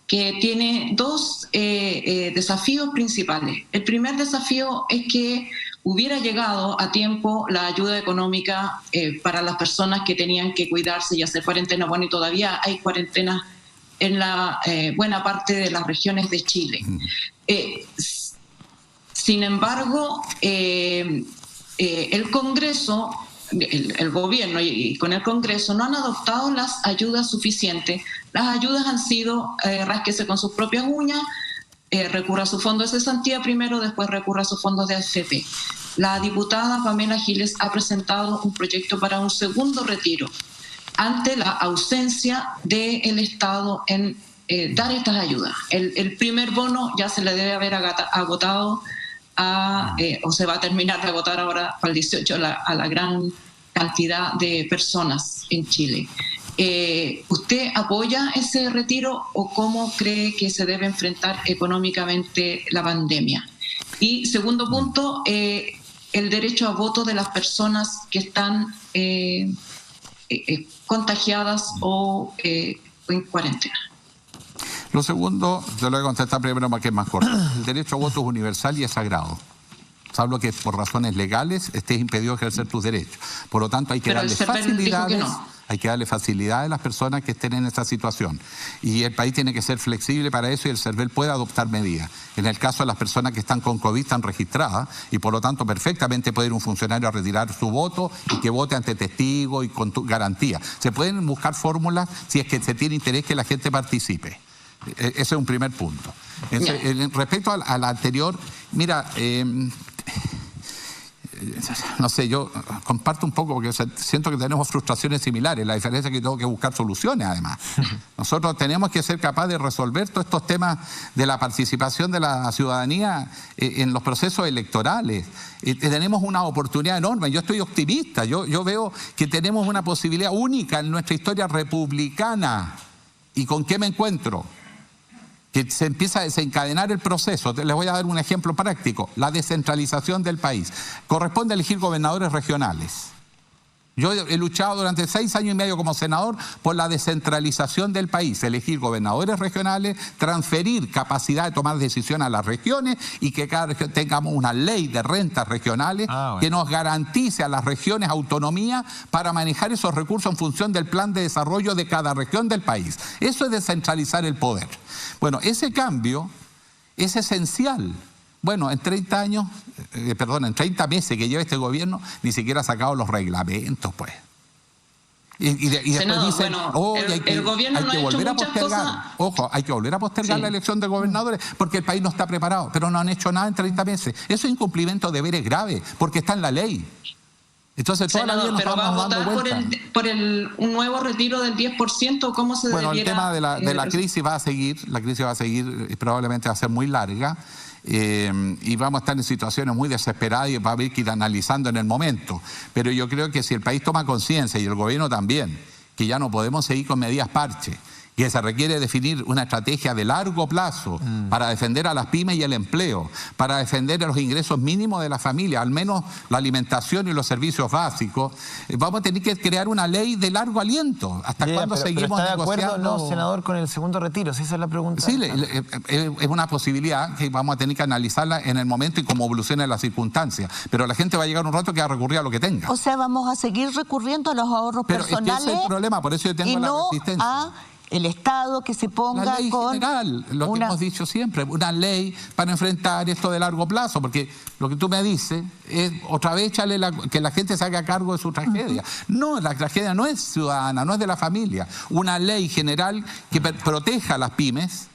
que tiene 2 desafíos principales. El primer desafío es que hubiera llegado a tiempo la ayuda económica para las personas que tenían que cuidarse y hacer cuarentena. Bueno, y todavía hay cuarentenas en la buena parte de las regiones de Chile. Sin embargo, el Congreso, el gobierno y con el Congreso no han adoptado las ayudas suficientes. Las ayudas han sido rásquese con sus propias uñas, recurra a su fondo de cesantía primero, después recurra a sus fondos de AFP. La diputada Pamela Giles ha presentado un proyecto para un segundo retiro ante la ausencia del Estado en dar estas ayudas. El primer bono ya se le debe haber agotado o se va a terminar de agotar ahora para el 18 a la gran cantidad de personas en Chile. ¿Usted apoya ese retiro o cómo cree que se debe enfrentar económicamente la pandemia? Y segundo punto, el derecho a voto de las personas que están contagiadas o en cuarentena. Lo segundo, yo lo voy a contestar primero porque es más corto. El derecho a voto es universal y es sagrado. Salvo que por razones legales estés impedido de ejercer tus derechos. Por lo tanto, hay que darle facilidades. Hay que darle facilidades a las personas que estén en esta situación. Y el país tiene que ser flexible para eso y el CERVEL puede adoptar medidas. En el caso de las personas que están con COVID están registradas y por lo tanto perfectamente puede ir un funcionario a retirar su voto y que vote ante testigo y con garantía. Se pueden buscar fórmulas si es que se tiene interés que la gente participe. Ese es un primer punto. Respecto a la anterior, mira, no sé, yo comparto un poco porque siento que tenemos frustraciones similares. La diferencia es que tengo que buscar soluciones además. Nosotros tenemos que ser capaces de resolver todos estos temas de la participación de la ciudadanía en los procesos electorales. Tenemos una oportunidad enorme. Yo estoy optimista. Yo veo que tenemos una posibilidad única en nuestra historia republicana. ¿Y con qué me encuentro? Que se empieza a desencadenar el proceso. Les voy a dar un ejemplo práctico. La descentralización del país. Corresponde elegir gobernadores regionales. Yo he luchado durante 6 años y medio como senador por la descentralización del país, elegir gobernadores regionales, transferir capacidad de tomar decisiones a las regiones y que cada región tengamos una ley de rentas regionales que nos garantice a las regiones autonomía para manejar esos recursos en función del plan de desarrollo de cada región del país. Eso es descentralizar el poder. Bueno, ese cambio es esencial. Bueno, en 30 años, en 30 meses que lleva este gobierno, ni siquiera ha sacado los reglamentos, pues. Y después Senador, dicen, bueno, el gobierno no ha hecho muchas cosas. Ojo, hay que volver a postergar la elección de gobernadores porque el país no está preparado, pero no han hecho nada en 30 meses. Eso es incumplimiento de deberes grave, porque está en la ley. Entonces, toda la vida nos vamos dando vueltas. ¿Por un nuevo retiro del 10%? ¿Cómo se debiera? Bueno, el tema de la crisis va a seguir, y probablemente va a ser muy larga. Y vamos a estar en situaciones muy desesperadas y va a haber que ir analizando en el momento. Pero yo creo que si el país toma conciencia y el gobierno también, que ya no podemos seguir con medidas parche, que se requiere definir una estrategia de largo plazo para defender a las pymes y el empleo, para defender los ingresos mínimos de la familia, al menos la alimentación y los servicios básicos. Vamos a tener que crear una ley de largo aliento. ¿Hasta cuándo seguimos ¿Está de negociando? acuerdo, no, senador, con el segundo retiro? ¿Sí, esa es la pregunta? Sí, es una posibilidad que vamos a tener que analizarla en el momento y cómo evoluciona las circunstancias. Pero la gente va a llegar un rato que va a recurrir a lo que tenga. O sea, vamos a seguir recurriendo a los ahorros personales. Pero ese es el problema, por eso yo tengo la resistencia. A el Estado que se ponga la ley con general, lo que hemos dicho siempre, una ley para enfrentar esto de largo plazo, porque lo que tú me dices es otra vez que la gente se haga cargo de su tragedia. No, la tragedia no es ciudadana, no es de la familia. Una ley general que proteja a las pymes,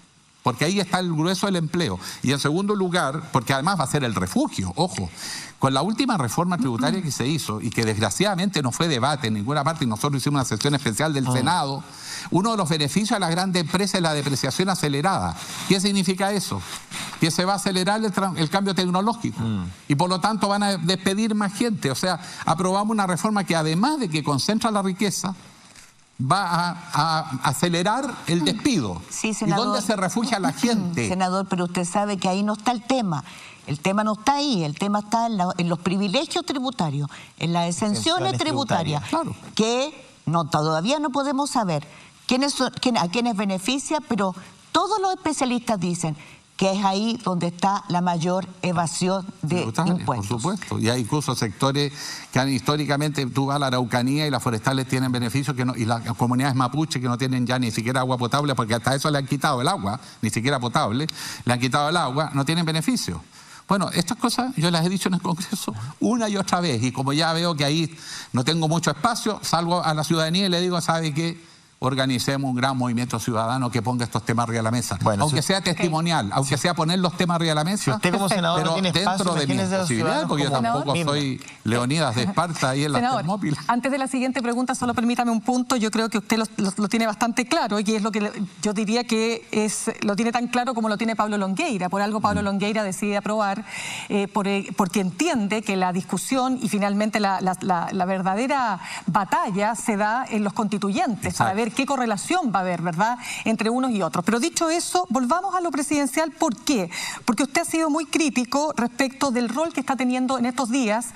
porque ahí está el grueso del empleo. Y en segundo lugar, porque además va a ser el refugio, ojo. Con la última reforma tributaria que se hizo y que desgraciadamente no fue debate en ninguna parte y nosotros hicimos una sesión especial del Senado, uno de los beneficios a las grandes empresas es la depreciación acelerada. ¿Qué significa eso? Que se va a acelerar el cambio tecnológico y por lo tanto van a despedir más gente. O sea, aprobamos una reforma que además de que concentra la riqueza, va a acelerar el despido. Sí, senador. ¿Y dónde se refugia la gente? Senador, pero usted sabe que ahí no está el tema. El tema no está ahí, el tema está en los privilegios tributarios, en las exenciones tributarias, claro. Que todavía no podemos saber a quiénes beneficia, pero todos los especialistas dicen que es ahí donde está la mayor evasión de impuestos. Por supuesto, y hay incluso sectores que históricamente, tú vas a la Araucanía y las forestales tienen beneficios y las comunidades mapuche que no tienen ya ni siquiera agua potable, porque hasta eso le han quitado el agua, ni siquiera potable, le han quitado el agua, no tienen beneficios. Bueno, estas cosas yo las he dicho en el Congreso una y otra vez, y como ya veo que ahí no tengo mucho espacio, salgo a la ciudadanía y le digo, ¿sabe qué? Organicemos un gran movimiento ciudadano que ponga estos temas arriba de la mesa. Bueno, aunque sea testimonial, aunque sea poner los temas arriba de la mesa. Si usted como senador pero no tiene dentro de mis posibilidades, porque yo tampoco soy Leonidas de Esparta ahí en la Termópil. Antes de la siguiente pregunta, solo permítame un punto. Yo creo que usted lo tiene bastante claro y es lo que yo diría que lo tiene tan claro como lo tiene Pablo Longueira. Por algo Pablo Longueira decide aprobar porque entiende que la discusión y finalmente la verdadera batalla se da en los constituyentes. Exacto. Para ver qué correlación va a haber, ¿verdad?, entre unos y otros. Pero dicho eso, volvamos a lo presidencial. ¿Por qué? Porque usted ha sido muy crítico respecto del rol que está teniendo en estos días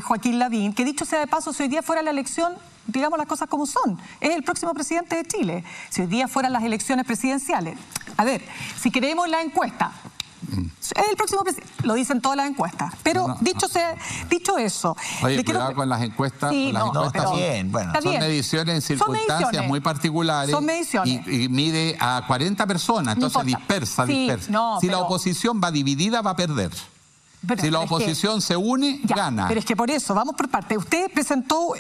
Joaquín Lavín, que dicho sea de paso, si hoy día fuera la elección, digamos las cosas como son, es el próximo presidente de Chile. Si hoy día fueran las elecciones presidenciales, a ver, si queremos la encuesta, es el próximo presidente, lo dicen todas las encuestas. Pero dicho eso... Oye, cuidado con las encuestas. Sí, está bien, bueno. Son mediciones en circunstancias muy particulares. Son mediciones. Y mide a 40 personas, entonces dispersa. Si la oposición va dividida, va a perder. Pero si la oposición se une, gana. Pero es que por eso, vamos por parte. Usted presentó,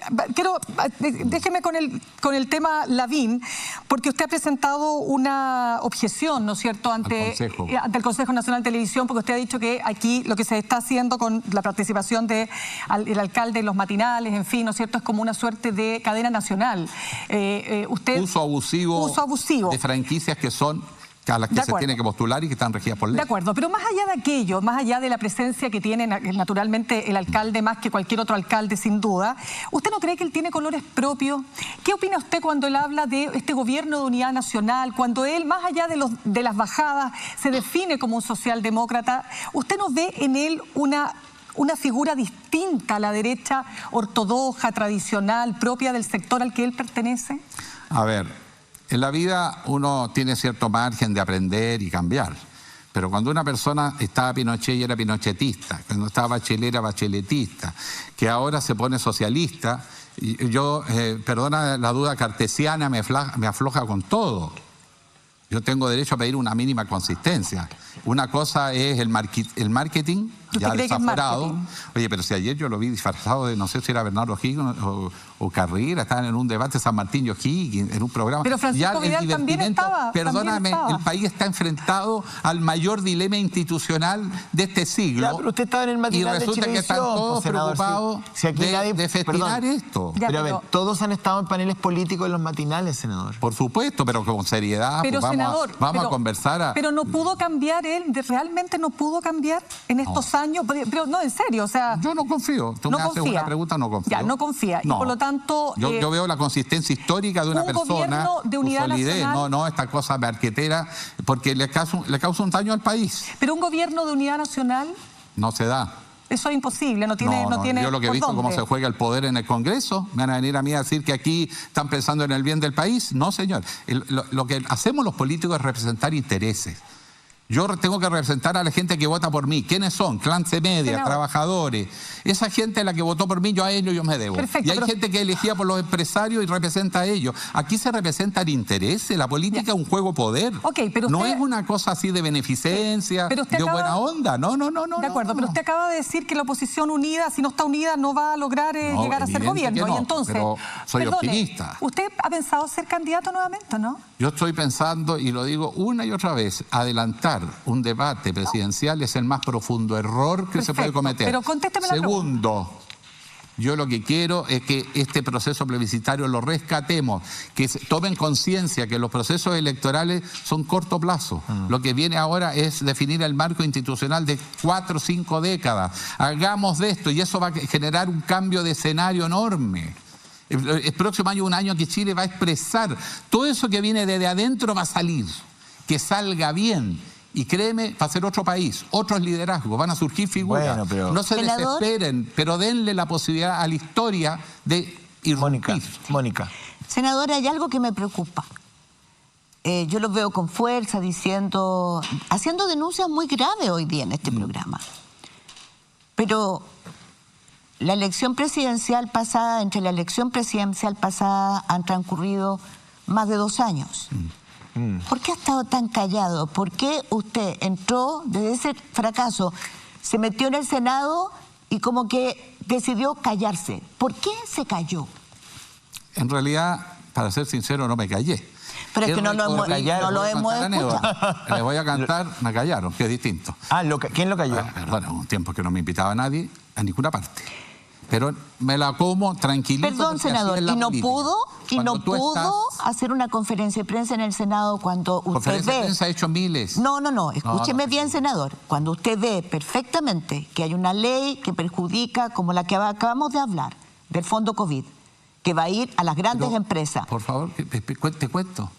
déjeme con el tema Lavín, porque usted ha presentado una objeción, ¿no es cierto?, ante el Consejo Nacional de Televisión, porque usted ha dicho que aquí lo que se está haciendo con la participación del alcalde en los matinales, en fin, ¿no es cierto?, es como una suerte de cadena nacional. Uso abusivo de franquicias que son... a las que se tiene que postular y que están regidas por ley. De acuerdo, pero más allá de aquello, más allá de la presencia que tiene naturalmente el alcalde más que cualquier otro alcalde sin duda, ¿usted no cree que él tiene colores propios? ¿Qué opina usted cuando él habla de este gobierno de unidad nacional, cuando él, más allá de las bajadas, se define como un socialdemócrata? ¿Usted no ve en él una una figura distinta a la derecha ortodoxa, tradicional, propia del sector al que él pertenece? A ver, en la vida uno tiene cierto margen de aprender y cambiar. Pero cuando una persona estaba Pinochet y era pinochetista, cuando estaba Bachelet era bacheletista, que ahora se pone socialista, yo, perdona la duda cartesiana, me afloja con todo. Yo tengo derecho a pedir una mínima consistencia. Una cosa es el marketing, ya desaforado. Oye, pero si ayer yo lo vi disfrazado de, no sé si era Bernardo Higgins o Carrera, estaban en un debate San Martín y O'Higgins, en un programa. Pero Francisco Vidal también estaba. Perdóname, el país está enfrentado al mayor dilema institucional de este siglo. Ya, pero usted estaba en el matinal de Chilevisión. Y resulta que están todos preocupados de festinar esto. Ya, pero a ver, todos han estado en paneles políticos en los matinales, senador. Por supuesto, pero con seriedad. Pero, pues vamos a conversar. Pero no pudo cambiar él, realmente no pudo cambiar en estos años. Pero no, en serio, o sea... Yo no confío. Tú no me haces una pregunta, no confío. Ya, no confía. No. Y por lo tanto... Yo veo la consistencia histórica de una persona, de unidad solidez, nacional, no esta cosa marquetera, porque le causa un daño al país. Pero un gobierno de unidad nacional... No se da. Eso es imposible, no tiene... Yo lo que he visto cómo se juega el poder en el Congreso, me van a venir a mí a decir que aquí están pensando en el bien del país. No, señor. Lo que hacemos los políticos es representar intereses. Yo tengo que representar a la gente que vota por mí. ¿Quiénes son? Clase media, trabajadores. Esa gente a la que votó por mí, yo a ellos yo me debo. Perfecto, y hay gente que elegía por los empresarios y representa a ellos. Aquí se representan intereses. La política es un juego poder. Pero no es una cosa así de beneficencia, de buena onda. No. De acuerdo, pero usted acaba de decir que la oposición unida, si no está unida, no va a lograr llegar a ser gobierno. No, y entonces, pero soy optimista. ¿Usted ha pensado ser candidato nuevamente, no? Yo estoy pensando, y lo digo una y otra vez, adelantar un debate presidencial es el más profundo error que se puede cometer. Pero contésteme la pregunta. Segundo, yo lo que quiero es que este proceso plebiscitario lo rescatemos, que tomen conciencia que los procesos electorales son corto plazo. Lo que viene ahora es definir el marco institucional de 4 o 5 décadas. Hagamos de esto y eso va a generar un cambio de escenario enorme. El próximo año, un año que Chile va a expresar todo eso que viene desde adentro, va a salir, que salga bien. Y créeme, va a ser otro país, otros liderazgos, van a surgir figuras. Bueno, no se desesperen, pero denle la posibilidad a la historia de irrumpir. Mónica. Senadora, hay algo que me preocupa. Yo lo veo con fuerza haciendo denuncias muy graves hoy día en este programa. Pero la elección presidencial pasada, entre la elección presidencial pasada han transcurrido más de 2 años. ¿Por qué ha estado tan callado? ¿Por qué usted entró desde ese fracaso, se metió en el Senado y como que decidió callarse? ¿Por qué se cayó? En realidad, para ser sincero, no me callé. Pero es que no lo hemos escuchado. Les voy a cantar, me callaron, que es distinto. ¿Quién lo cayó? Perdón, un tiempo que no me invitaba a nadie, a ninguna parte. Pero me la como tranquilito. Perdón, senador, ¿y no pudo hacer una conferencia de prensa en el Senado cuando usted conferencia de prensa ha hecho miles. No, escúcheme bien, senador. Cuando usted ve perfectamente que hay una ley que perjudica, como la que acabamos de hablar, del Fondo COVID, que va a ir a las grandes empresas. Por favor, te cuento.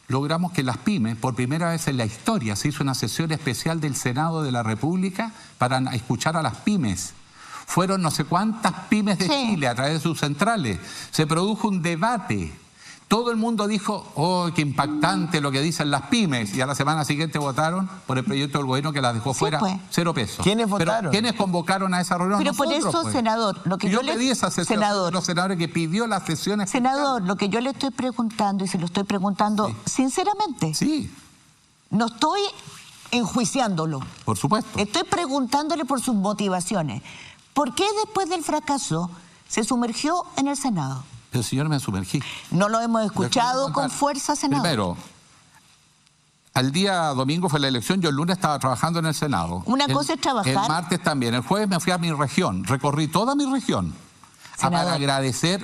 Logramos que las pymes, por primera vez en la historia, se hizo una sesión especial del Senado de la República para escuchar a las pymes. Fueron no sé cuántas pymes de Chile a través de sus centrales. Se produjo un debate. Todo el mundo dijo, oh, qué impactante lo que dicen las pymes. Y a la semana siguiente votaron por el proyecto del gobierno que las dejó fuera, 0 pesos. ¿Quiénes votaron? Pero, ¿quiénes convocaron a esa reunión? Pero nosotros, por eso, senador, lo que yo pedí esa sesión, los senadores que pidió las sesiones. Senador, lo que yo le estoy preguntando, y se lo estoy preguntando sinceramente. Sí. No estoy enjuiciándolo. Por supuesto. Estoy preguntándole por sus motivaciones. ¿Por qué después del fracaso se sumergió en el Senado? Pero señor, me sumergí. No lo hemos escuchado con fuerza, senador. Primero, al día domingo fue la elección, yo el lunes estaba trabajando en el Senado. Una cosa es trabajar. El martes también. El jueves me fui a mi región, recorrí toda mi región para agradecer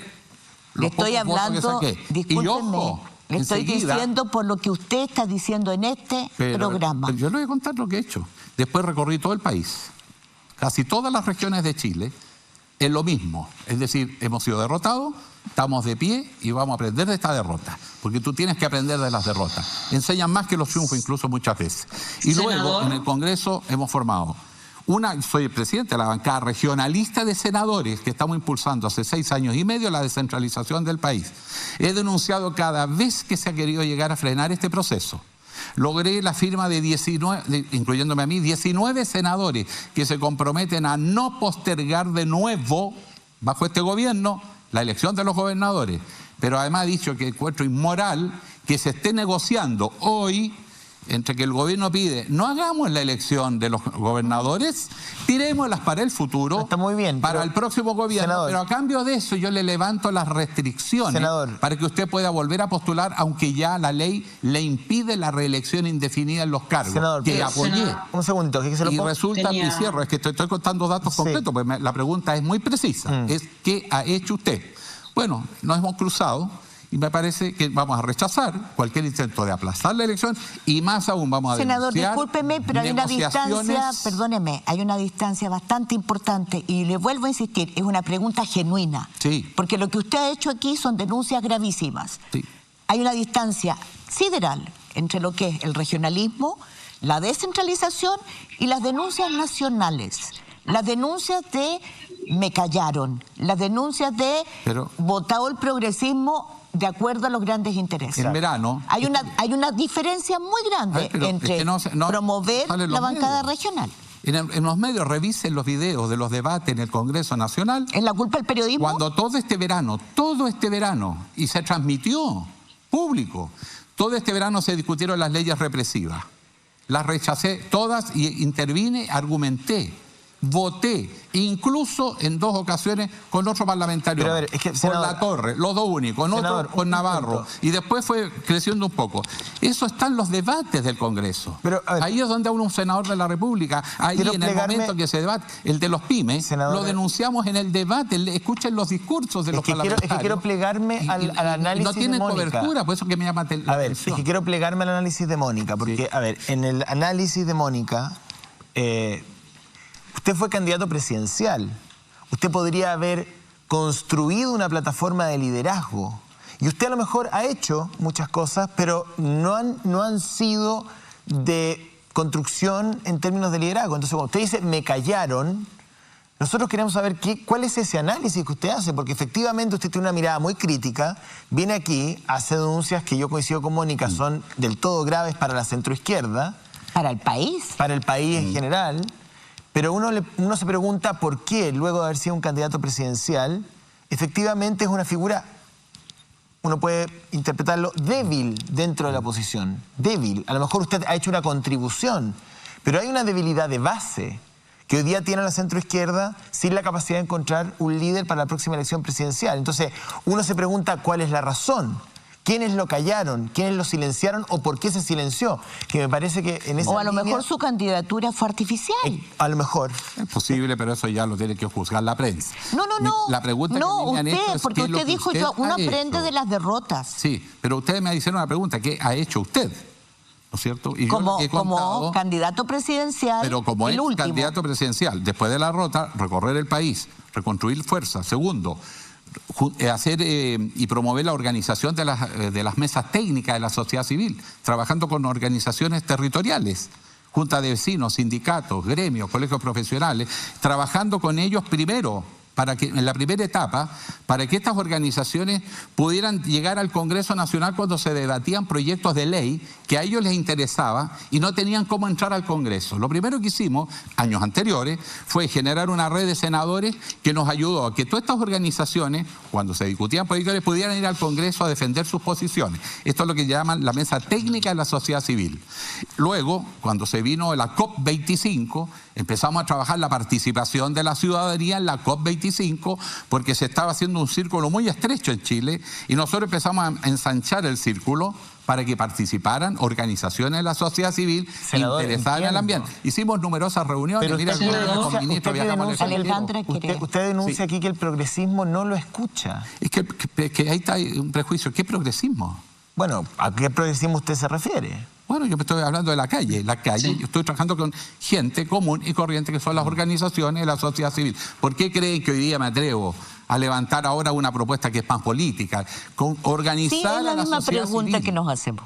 los pocos votos que saqué. Discúlpenme, le estoy diciendo por lo que usted está diciendo en este programa. Pero yo le voy a contar lo que he hecho. Después recorrí todo el país. Casi todas las regiones de Chile es lo mismo. Es decir, hemos sido derrotados, estamos de pie y vamos a aprender de esta derrota. Porque tú tienes que aprender de las derrotas. Enseñan más que los triunfos incluso muchas veces. Y luego en el Congreso hemos formado Soy el presidente de la bancada regionalista de senadores que estamos impulsando hace 6 años y medio la descentralización del país. He denunciado cada vez que se ha querido llegar a frenar este proceso. Logré la firma de 19, incluyéndome a mí, 19 senadores que se comprometen a no postergar de nuevo, bajo este gobierno, la elección de los gobernadores. Pero además ha dicho que encuentro inmoral que se esté negociando hoy entre que el gobierno pide, no hagamos la elección de los gobernadores, tirémoslas para el futuro, está muy bien, para el próximo gobierno, senador, pero a cambio de eso yo le levanto las restricciones, senador, para que usted pueda volver a postular, aunque ya la ley le impide la reelección indefinida en los cargos, senador, que apoyé. Senador, un segundito, que se lo y resulta, y cierro, es que estoy contando datos completos, pues la pregunta es muy precisa, es ¿qué ha hecho usted? Bueno, nos hemos cruzado, y me parece que vamos a rechazar cualquier intento de aplazar la elección y más aún vamos a Senador, denunciar discúlpeme, pero hay una distancia, perdóneme, hay una distancia bastante importante y le vuelvo a insistir, es una pregunta genuina. Sí. Porque lo que usted ha hecho aquí son denuncias gravísimas. Sí. Hay una distancia sideral entre lo que es el regionalismo, la descentralización y las denuncias nacionales. Las denuncias de me callaron, las denuncias de votado el progresismo de acuerdo a los grandes intereses. En verano hay una diferencia muy grande entre promover la bancada regional. En los medios revisen los videos de los debates en el Congreso Nacional. ¿Es la culpa del periodismo? Cuando todo este verano, y se transmitió público, todo este verano se discutieron las leyes represivas. Las rechacé todas y intervine, argumenté. Voté, incluso en 2 ocasiones con otro parlamentario, pero a ver, es que, senador, con Latorre, los 2 únicos, senador, con Navarro, y después fue creciendo un poco. Eso está en los debates del Congreso. Pero, ver, ahí es donde habla un senador de la República, ahí en el momento que se debate, el de los pymes, senador, lo denunciamos en el debate, escuchen los discursos de los parlamentarios. Es que quiero plegarme al análisis no tienen de Mónica. Cobertura, por eso que me llama la atención. A ver, es que quiero plegarme al análisis de Mónica, porque, a ver, en el análisis de Mónica, usted fue candidato presidencial. Usted podría haber construido una plataforma de liderazgo. Y usted a lo mejor ha hecho muchas cosas, pero no han sido de construcción en términos de liderazgo. Entonces, cuando usted dice, me callaron, nosotros queremos saber cuál es ese análisis que usted hace, porque efectivamente usted tiene una mirada muy crítica, viene aquí, hace denuncias que yo coincido con Mónica, son del todo graves para la centroizquierda. ¿Para el país? Para el país en general. Pero uno se pregunta por qué, luego de haber sido un candidato presidencial, efectivamente es una figura, uno puede interpretarlo, débil dentro de la oposición. Débil. A lo mejor usted ha hecho una contribución, pero hay una debilidad de base que hoy día tiene la centroizquierda sin la capacidad de encontrar un líder para la próxima elección presidencial. Entonces, uno se pregunta cuál es la razón. ¿Quiénes lo callaron? ¿Quiénes lo silenciaron? ¿O por qué se silenció? Que me parece que en esa O a lo mejor su candidatura fue artificial. A lo mejor. Es posible, pero eso ya lo tiene que juzgar la prensa. No. La pregunta que me han hecho es porque usted dijo, uno aprende de las derrotas. Sí, pero ustedes me hicieron una pregunta. ¿Qué ha hecho usted? ¿No es cierto? Y como candidato presidencial. Pero como candidato presidencial, después de la derrota, recorrer el país, reconstruir fuerzas. Segundo, hacer y promover la organización de las mesas técnicas de la sociedad civil, trabajando con organizaciones territoriales, junta de vecinos, sindicatos, gremios, colegios profesionales, trabajando con ellos primero, para que en la primera etapa, para que estas organizaciones pudieran llegar al Congreso Nacional cuando se debatían proyectos de ley que a ellos les interesaba y no tenían cómo entrar al Congreso. Lo primero que hicimos, años anteriores, fue generar una red de senadores que nos ayudó a que todas estas organizaciones, cuando se discutían proyectos, pudieran ir al Congreso a defender sus posiciones. Esto es lo que llaman la mesa técnica de la sociedad civil. Luego, cuando se vino la COP25, empezamos a trabajar la participación de la ciudadanía en la COP25, porque se estaba haciendo un círculo muy estrecho en Chile y nosotros empezamos a ensanchar el círculo para que participaran organizaciones de la sociedad civil interesadas en el ambiente. Hicimos numerosas reuniones. Pero usted denuncia aquí que el progresismo no lo escucha. Es que ahí está un prejuicio. ¿Qué progresismo? Bueno, ¿a qué progresismo usted se refiere? Bueno, yo me estoy hablando de la calle. Sí. Yo estoy trabajando con gente común y corriente que son las organizaciones de la sociedad civil. ¿Por qué creen que hoy día me atrevo a levantar ahora una propuesta que es más política? Organizar a la sociedad civil. Sí, es la misma pregunta que nos hacemos.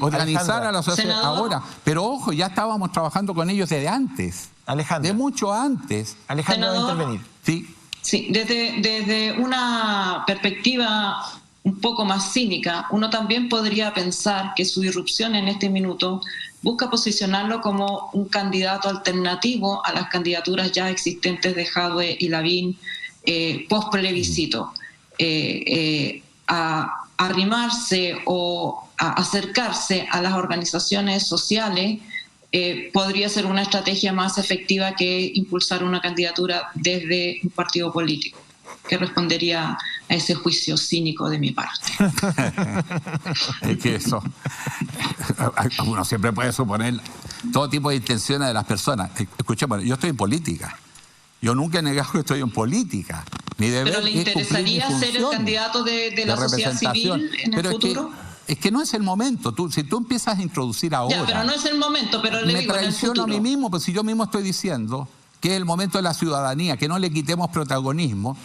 Organizar a la sociedad ahora. Pero ojo, ya estábamos trabajando con ellos desde antes. Alejandra. de mucho antes. Alejandra va a intervenir. Sí. Sí, desde una perspectiva un poco más cínica, uno también podría pensar que su irrupción en este minuto busca posicionarlo como un candidato alternativo a las candidaturas ya existentes de Jadwe y Lavín post plebiscito. A arrimarse o a acercarse a las organizaciones sociales podría ser una estrategia más efectiva que impulsar una candidatura desde un partido político, que respondería a ese juicio cínico de mi parte. Es que eso, uno siempre puede suponer todo tipo de intenciones de las personas. Escuchemos, yo estoy en política. Yo nunca he negado que estoy en política. ¿Pero le interesaría ser el candidato de la sociedad civil en el futuro? Es que no es el momento. Si tú empiezas a introducir ahora... Ya, pero no es el momento, pero le digo, en el futuro. Me traiciono a mí mismo, pues si yo mismo estoy diciendo que es el momento de la ciudadanía, que no le quitemos protagonismo,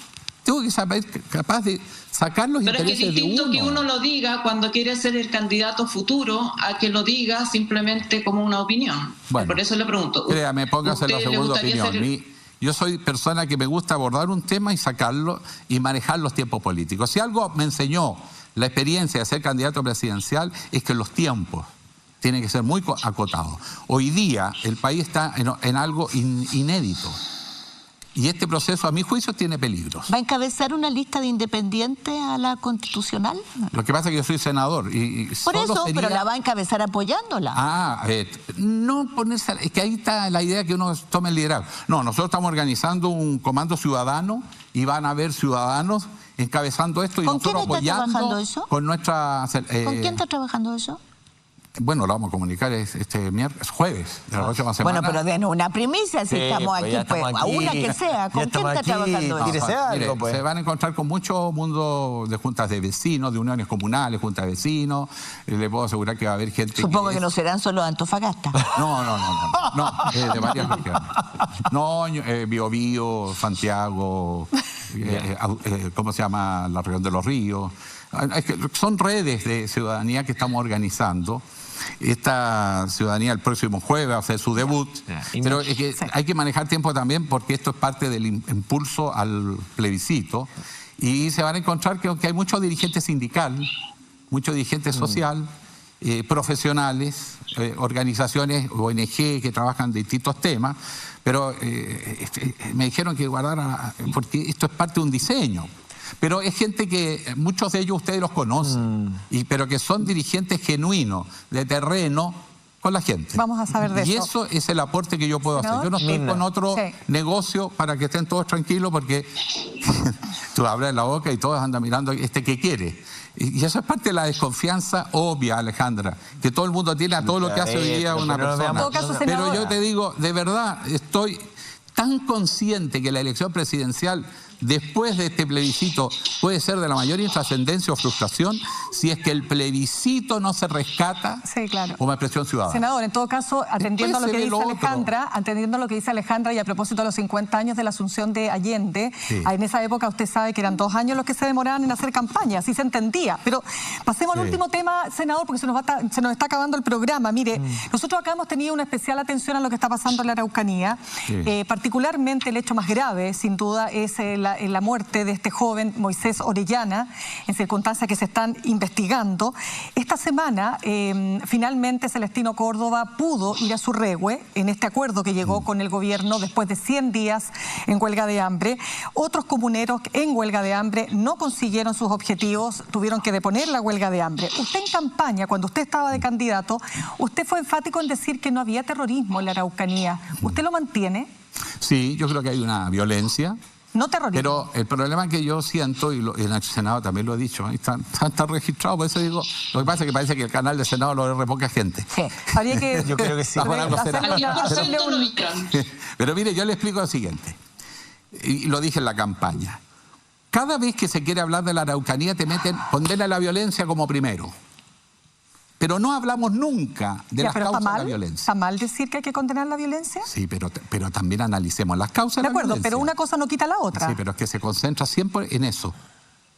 tengo que saber capaz de sacar los intereses de uno. Pero es que es distinto que uno lo diga cuando quiere ser el candidato futuro a que lo diga simplemente como una opinión. Bueno, por eso le pregunto. Créame, póngase la segunda opinión. Yo soy persona que me gusta abordar un tema y sacarlo y manejar los tiempos políticos. Si algo me enseñó la experiencia de ser candidato presidencial es que los tiempos tienen que ser muy acotados. Hoy día el país está en algo inédito. Y este proceso, a mi juicio, tiene peligros. ¿Va a encabezar una lista de independientes a la constitucional? Lo que pasa es que yo soy senador. Por eso, pero la va a encabezar apoyándola. No ponerse... Es que ahí está la idea que uno tome el liderazgo. No, nosotros estamos organizando un comando ciudadano y van a haber ciudadanos encabezando esto y nosotros apoyando. ¿Con quién está trabajando eso? Con nuestra... ¿Con quién está trabajando eso? Bueno, lo vamos a comunicar este miércoles, jueves de la próxima semana. Bueno, pero denos una primicia si estamos aquí, a una que sea. ¿Con quién está trabajando eso? Se van a encontrar con mucho mundo de juntas de vecinos, de uniones comunales, juntas de vecinos. Le puedo asegurar que va a haber gente. Supongo que no serán solo de Antofagasta. No, de varias regiones. No, Biobío, Santiago, ¿cómo se llama? La región de los ríos. Son redes de ciudadanía que estamos organizando. Esta ciudadanía el próximo jueves va a hacer su debut, pero es que hay que manejar tiempo también porque esto es parte del impulso al plebiscito y se van a encontrar que hay muchos dirigentes sindicales, muchos dirigentes social, profesionales, organizaciones, ONG que trabajan de distintos temas, pero me dijeron que guardara, porque esto es parte de un diseño. Pero es gente que muchos de ellos ustedes los conocen, pero que son dirigentes genuinos, de terreno, con la gente. Vamos a saber de eso. Y eso es el aporte que yo puedo hacer. Yo no estoy con otro negocio para que estén todos tranquilos, porque tú abres la boca y todos andan mirando qué quiere. Y eso es parte de la desconfianza obvia, Alejandra, que todo el mundo tiene a todo lo que hace hoy día una persona. Pero yo te digo, de verdad, estoy tan consciente que la elección presidencial después de este plebiscito puede ser de la mayor intrascendencia o frustración si es que el plebiscito no se rescata como expresión ciudadana. Senador, en todo caso, atendiendo a lo que dice Alejandra, y a propósito de los 50 años de la asunción de Allende, en esa época usted sabe que eran 2 años los que se demoraban en hacer campaña, así se entendía. Pero pasemos al último tema, senador, porque se nos está acabando el programa. Mire, nosotros acá hemos tenido una especial atención a lo que está pasando en la Araucanía, particularmente el hecho más grave, sin duda, es la muerte de este joven Moisés Orellana, en circunstancias que se están investigando. Esta semana, finalmente, Celestino Córdoba pudo ir a Surrehue en este acuerdo que llegó con el gobierno después de 100 días en huelga de hambre. Otros comuneros en huelga de hambre no consiguieron sus objetivos, tuvieron que deponer la huelga de hambre. Usted en campaña, cuando usted estaba de candidato, usted fue enfático en decir que no había terrorismo en la Araucanía. ¿Usted lo mantiene? Sí, yo creo que hay una violencia. No terrorismo. Pero el problema que yo siento, y en el Senado también lo he dicho, está registrado, por eso digo, lo que pasa es que parece que el canal del Senado lo ve poca gente. Sí. Habría que... Yo creo que sí. Pero mire, yo le explico lo siguiente, y lo dije en la campaña. Cada vez que se quiere hablar de la Araucanía te condena la violencia como primero. Pero no hablamos nunca de las causas de la violencia. ¿Está mal decir que hay que condenar la violencia? Sí, pero también analicemos las causas de la violencia. De acuerdo, pero una cosa no quita la otra. Sí, pero es que se concentra siempre en eso.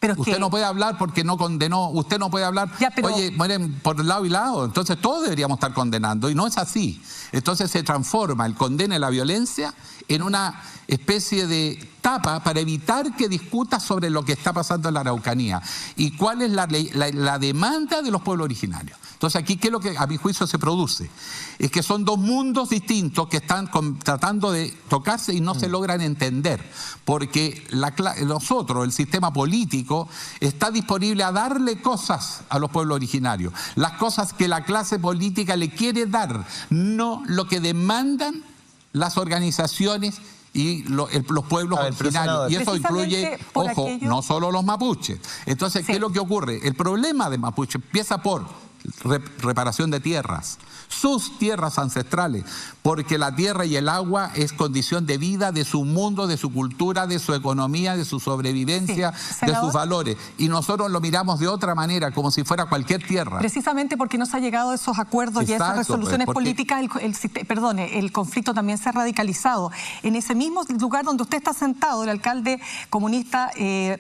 Pero es usted que... no puede hablar porque no condenó, usted no puede hablar, Ya, pero... oye, mueren por lado y lado, entonces todos deberíamos estar condenando, y no es así. Entonces se transforma el condena y la violencia en una especie de tapa para evitar que discuta sobre lo que está pasando en la Araucanía y cuál es la demanda de los pueblos originarios. Entonces aquí, ¿qué es lo que a mi juicio se produce? Es que son dos mundos distintos que están tratando de tocarse y no se logran entender, porque nosotros, el sistema político, está disponible a darle cosas a los pueblos originarios, las cosas que la clase política le quiere dar, no lo que demandan las organizaciones y los pueblos originarios. Y eso incluye, ojo, no solo los mapuches. Entonces, ¿qué es lo que ocurre? El problema de Mapuche empieza por reparación de tierras, sus tierras ancestrales, porque la tierra y el agua es condición de vida de su mundo, de su cultura, de su economía, de su sobrevivencia, de sus valores. Y nosotros lo miramos de otra manera, como si fuera cualquier tierra. Precisamente porque no se ha llegado a esos acuerdos. Exacto, y a esas resoluciones políticas, el conflicto también se ha radicalizado. En ese mismo lugar donde usted está sentado, el alcalde comunista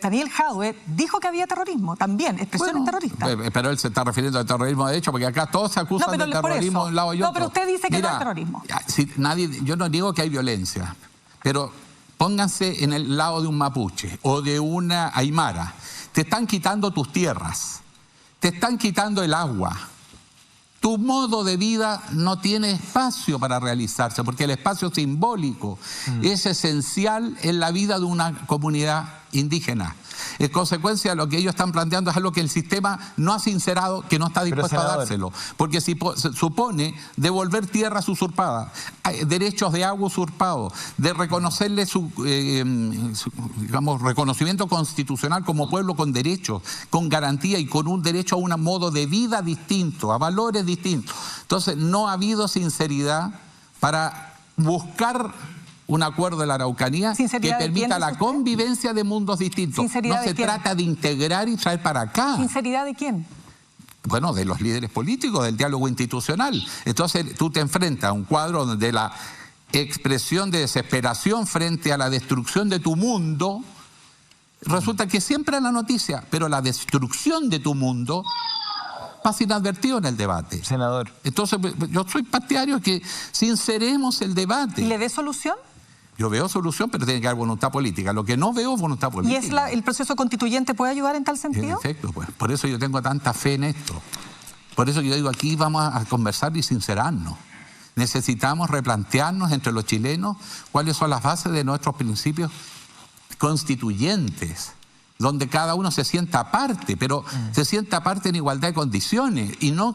Daniel Jadwe dijo que había terrorismo, también, expresiones terroristas. Pero él se está refiriendo al terrorismo, de hecho, porque acá todos se acusan de terrorismo de un lado y otro. No, pero usted dice que no hay terrorismo. Yo no digo que hay violencia, pero pónganse en el lado de un mapuche o de una aymara. Te están quitando tus tierras, te están quitando el agua. Tu modo de vida no tiene espacio para realizarse, porque el espacio simbólico es esencial en la vida de una comunidad indígena. En consecuencia, lo que ellos están planteando es algo que el sistema no ha sincerado, que no está dispuesto a dárselo. Porque si supone devolver tierras usurpadas, derechos de agua usurpados, de reconocerle su reconocimiento constitucional como pueblo con derechos, con garantía y con un derecho a un modo de vida distinto, a valores distintos. Entonces, no ha habido sinceridad para buscar un acuerdo de la Araucanía que permita la convivencia de mundos distintos. No se trata de integrar y traer para acá. ¿Sinceridad de quién? Bueno, de los líderes políticos, del diálogo institucional. Entonces tú te enfrentas a un cuadro donde la expresión de desesperación frente a la destrucción de tu mundo, resulta que siempre es la noticia, pero la destrucción de tu mundo pasa inadvertido en el debate. Senador. Entonces yo soy partidario que sinceremos el debate. ¿Y le dé solución? Yo veo solución, pero tiene que haber voluntad política. Lo que no veo es voluntad política. ¿Y el proceso constituyente puede ayudar en tal sentido? En efecto, pues. Por eso yo tengo tanta fe en esto. Por eso yo digo, aquí vamos a conversar y sincerarnos. Necesitamos replantearnos entre los chilenos cuáles son las bases de nuestros principios constituyentes, donde cada uno se sienta parte, pero se sienta parte en igualdad de condiciones y no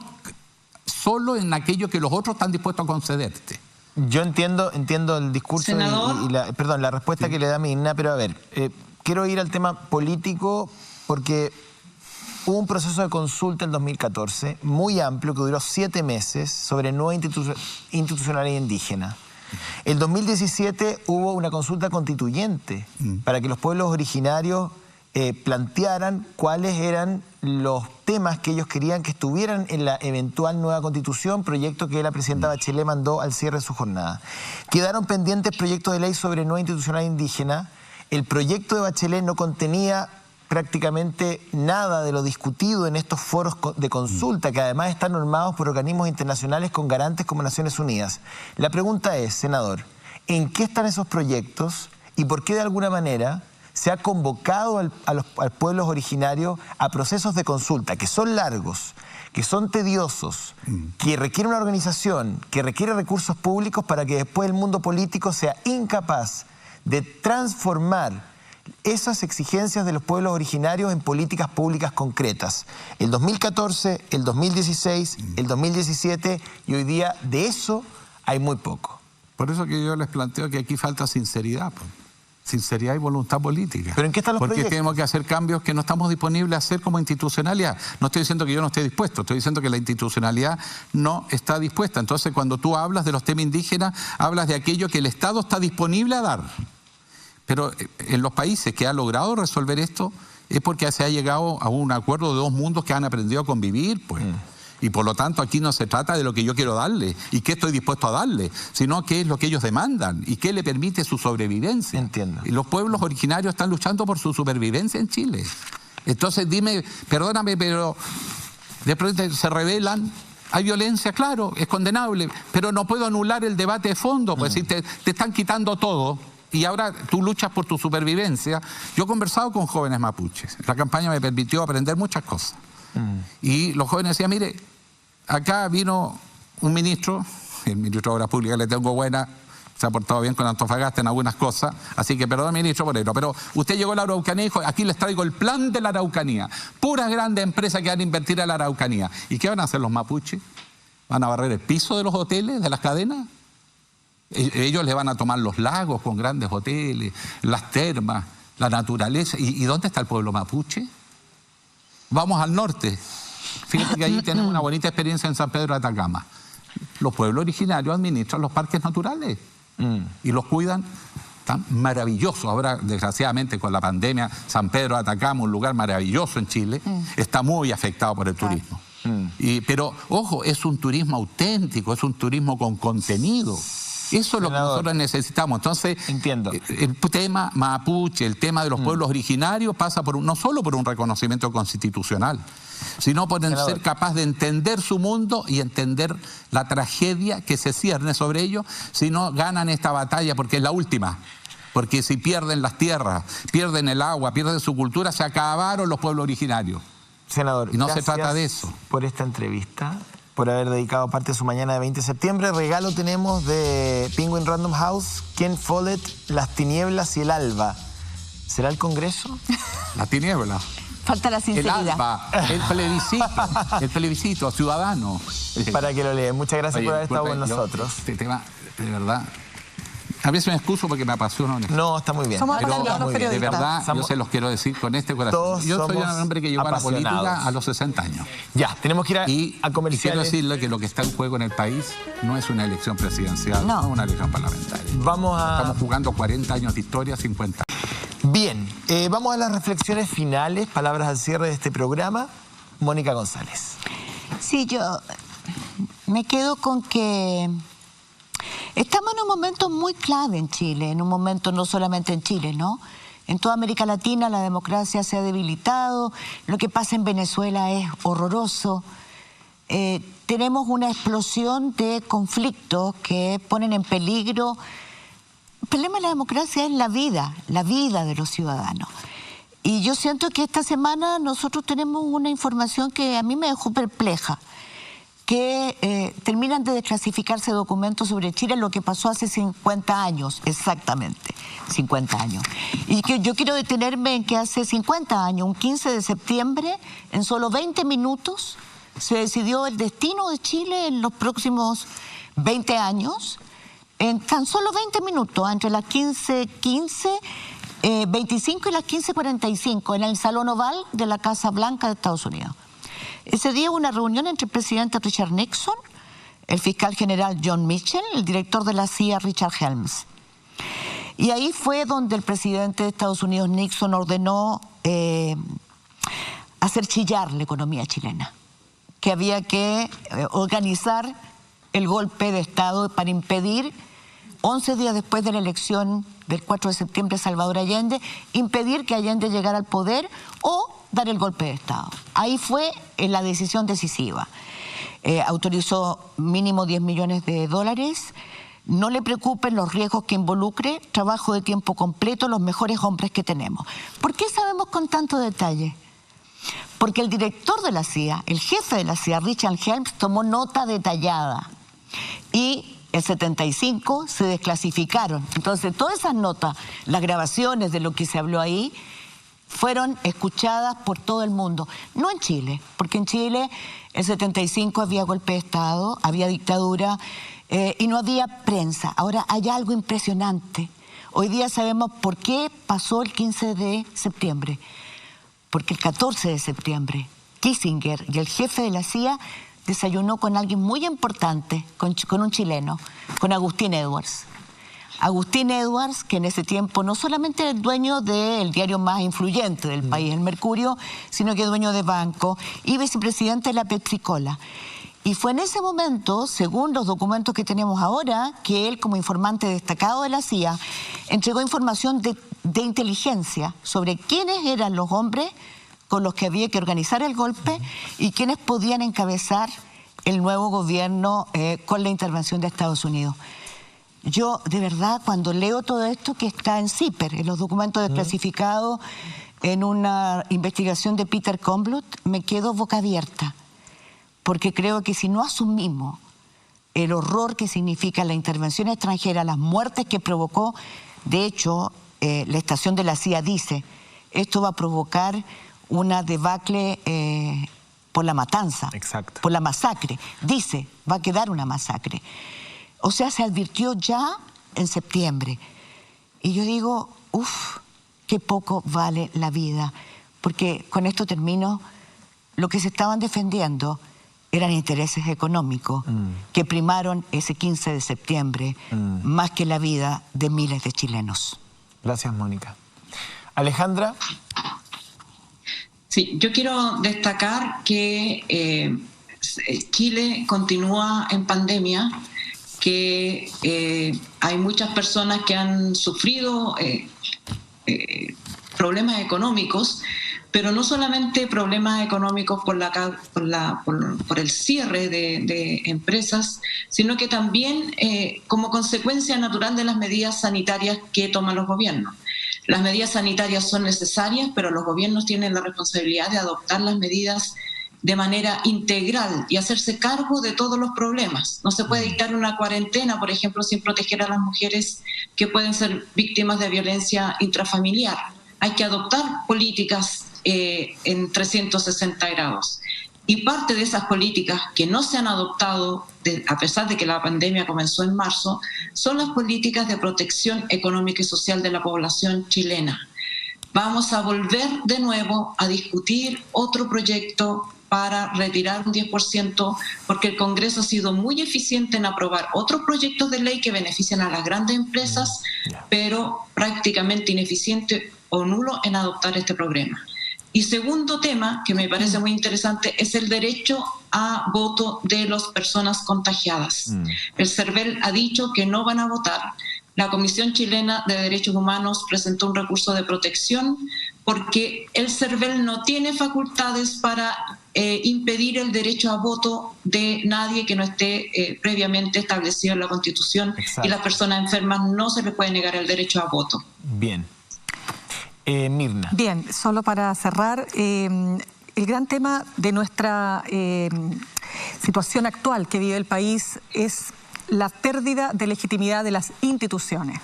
solo en aquello que los otros están dispuestos a concederte. Yo entiendo el discurso y la respuesta que le da Mirna, pero a ver, quiero ir al tema político porque hubo un proceso de consulta en 2014 muy amplio que duró 7 meses sobre nueva institucionalidad indígena. En 2017 hubo una consulta constituyente para que los pueblos originarios plantearan cuáles eran los temas que ellos querían que estuvieran en la eventual nueva constitución, proyecto que la presidenta Bachelet mandó al cierre de su jornada. Quedaron pendientes proyectos de ley sobre nueva institucionalidad indígena. El proyecto de Bachelet no contenía prácticamente nada de lo discutido en estos foros de consulta, que además están normados por organismos internacionales con garantes como Naciones Unidas. La pregunta es, senador, ¿en qué están esos proyectos y por qué de alguna manera se ha convocado al pueblos originarios a procesos de consulta que son largos, que son tediosos, que requieren una organización, que requiere recursos públicos para que después el mundo político sea incapaz de transformar esas exigencias de los pueblos originarios en políticas públicas concretas? El 2014, el 2016, el 2017 y hoy día de eso hay muy poco. Por eso que yo les planteo que aquí falta sinceridad, pues. Sinceridad y voluntad política. ¿Pero en qué están los proyectos? Porque tenemos que hacer cambios que no estamos disponibles a hacer como institucionalidad. No estoy diciendo que yo no esté dispuesto, estoy diciendo que la institucionalidad no está dispuesta. Entonces, cuando tú hablas de los temas indígenas, hablas de aquello que el Estado está disponible a dar. Pero en los países que han logrado resolver esto es porque se ha llegado a un acuerdo de dos mundos que han aprendido a convivir, pues. Y por lo tanto aquí no se trata de lo que yo quiero darle y qué estoy dispuesto a darle, sino qué es lo que ellos demandan y qué le permite su sobrevivencia. Entiendo. Y los pueblos originarios están luchando por su supervivencia en Chile. Entonces dime, perdóname, pero de pronto se rebelan. Hay violencia, claro, es condenable, pero no puedo anular el debate de fondo, pues si te están quitando todo y ahora tú luchas por tu supervivencia. Yo he conversado con jóvenes mapuches, la campaña me permitió aprender muchas cosas. Y los jóvenes decían, mire, acá vino un ministro, el ministro de Obras Públicas le tengo buena, se ha portado bien con Antofagasta en algunas cosas, así que perdón, ministro Moreno, pero usted llegó a la Araucanía y dijo, aquí les traigo el plan de la Araucanía, puras grandes empresas que van a invertir en la Araucanía. ¿Y qué van a hacer los mapuches? ¿Van a barrer el piso de los hoteles, de las cadenas? Ellos le van a tomar los lagos con grandes hoteles, las termas, la naturaleza. ¿Y dónde está el pueblo mapuche? Vamos al norte. Fíjate que ahí tenemos una bonita experiencia en San Pedro de Atacama. Los pueblos originarios administran los parques naturales y los cuidan tan maravillosos. Ahora, desgraciadamente, con la pandemia, San Pedro de Atacama, un lugar maravilloso en Chile, está muy afectado por el turismo. Pero, ojo, es un turismo auténtico, es un turismo con contenido. Eso es lo que nosotros necesitamos. Entonces, entiendo. El tema mapuche, el tema de los pueblos originarios pasa por no solo por un reconocimiento constitucional, sino por ser capaz de entender su mundo y entender la tragedia que se cierne sobre ellos si no ganan esta batalla, porque es la última. Porque si pierden las tierras, pierden el agua, pierden su cultura, se acabaron los pueblos originarios. Senador, y no se trata de eso. Por esta entrevista, por haber dedicado parte de su mañana de 20 de septiembre. Regalo tenemos de Penguin Random House, Ken Follett, Las Tinieblas y el Alba. ¿Será el Congreso? La tiniebla. Falta la sinceridad. El alba, el plebiscito ciudadano. Para que lo lean. Muchas gracias por haber estado con nosotros. Este tema, de verdad, a veces me excuso porque me apasiona. No, está muy bien. Somos pero, apasionados periodistas. de verdad, yo se los quiero decir con este corazón. Yo soy un hombre que llegó a la política a los 60 años. Ya, tenemos que ir a comerciales. Y quiero decirle que lo que está en juego en el país no es una elección presidencial, no es una elección parlamentaria. Estamos jugando 40 años de historia, 50. Bien, vamos a las reflexiones finales, palabras al cierre de este programa. Mónica González. Sí, yo me quedo con que estamos en un momento muy clave en Chile, en un momento no solamente en Chile, ¿no? En toda América Latina la democracia se ha debilitado, lo que pasa en Venezuela es horroroso. Tenemos una explosión de conflictos que ponen en peligro. El problema de la democracia es la vida de los ciudadanos. Y yo siento que esta semana nosotros tenemos una información que a mí me dejó perpleja, que terminan de desclasificarse documentos sobre Chile, lo que pasó hace 50 años, exactamente, 50 años. Y que yo quiero detenerme en que hace 50 años, un 15 de septiembre, en solo 20 minutos, se decidió el destino de Chile en los próximos 20 años, en tan solo 20 minutos, entre las 15:15, 25 y las 15:45, en el Salón Oval de la Casa Blanca de Estados Unidos. Ese día hubo una reunión entre el presidente Richard Nixon, el fiscal general John Mitchell, el director de la CIA Richard Helms. Y ahí fue donde el presidente de Estados Unidos, Nixon, ordenó hacer chillar la economía chilena, que había que organizar el golpe de Estado para impedir, 11 días después de la elección del 4 de septiembre, Salvador Allende, impedir que Allende llegara al poder o dar el golpe de Estado. Ahí fue la decisión decisiva. Autorizó mínimo $10 millones. No le preocupen los riesgos que involucre, trabajo de tiempo completo, los mejores hombres que tenemos. ¿Por qué sabemos con tanto detalle? Porque el director de la CIA, el jefe de la CIA, Richard Helms, tomó nota detallada. Y el 75 se desclasificaron. Entonces, todas esas notas, las grabaciones de lo que se habló ahí, fueron escuchadas por todo el mundo. No en Chile, porque en Chile el 75 había golpe de Estado, había dictadura y no había prensa. Ahora hay algo impresionante. Hoy día sabemos por qué pasó el 15 de septiembre. Porque el 14 de septiembre, Kissinger y el jefe de la CIA desayunó con alguien muy importante, con un chileno, con Agustín Edwards. Agustín Edwards, que en ese tiempo no solamente era el dueño del diario más influyente del país, el Mercurio, sino que dueño de banco y vicepresidente de la Pepsi-Cola. Y fue en ese momento, según los documentos que tenemos ahora, que él, como informante destacado de la CIA, entregó información de inteligencia sobre quiénes eran los hombres con los que había que organizar el golpe y quienes podían encabezar el nuevo gobierno con la intervención de Estados Unidos. Yo, de verdad, cuando leo todo esto que está en CIPER, en los documentos desclasificados, en una investigación de Peter Kornbluth, me quedo boca abierta, porque creo que si no asumimos el horror que significa la intervención extranjera, las muertes que provocó, de hecho, la estación de la CIA dice, esto va a provocar una debacle por la matanza, exacto, por la masacre. Dice, va a quedar una masacre. O sea, se advirtió ya en septiembre. Y yo digo, uff, qué poco vale la vida. Porque con esto termino, lo que se estaban defendiendo eran intereses económicos que primaron ese 15 de septiembre más que la vida de miles de chilenos. Gracias, Mónica. Alejandra. Sí, yo quiero destacar que Chile continúa en pandemia, que hay muchas personas que han sufrido problemas económicos, pero no solamente problemas económicos por el cierre de empresas, sino que también como consecuencia natural de las medidas sanitarias que toman los gobiernos. Las medidas sanitarias son necesarias, pero los gobiernos tienen la responsabilidad de adoptar las medidas de manera integral y hacerse cargo de todos los problemas. No se puede dictar una cuarentena, por ejemplo, sin proteger a las mujeres que pueden ser víctimas de violencia intrafamiliar. Hay que adoptar políticas en 360 grados. Y parte de esas políticas que no se han adoptado, a pesar de que la pandemia comenzó en marzo, son las políticas de protección económica y social de la población chilena. Vamos a volver de nuevo a discutir otro proyecto para retirar un 10%, porque el Congreso ha sido muy eficiente en aprobar otros proyectos de ley que benefician a las grandes empresas, pero prácticamente ineficiente o nulo en adoptar este programa. Y segundo tema, que me parece muy interesante, es el derecho a voto de las personas contagiadas. El CERVEL ha dicho que no van a votar. La Comisión Chilena de Derechos Humanos presentó un recurso de protección porque el CERVEL no tiene facultades para impedir el derecho a voto de nadie que no esté previamente establecido en la Constitución. Exacto. Y las personas enfermas no se les puede negar el derecho a voto. Bien. Mirna. Bien, solo para cerrar, el gran tema de nuestra situación actual que vive el país es la pérdida de legitimidad de las instituciones.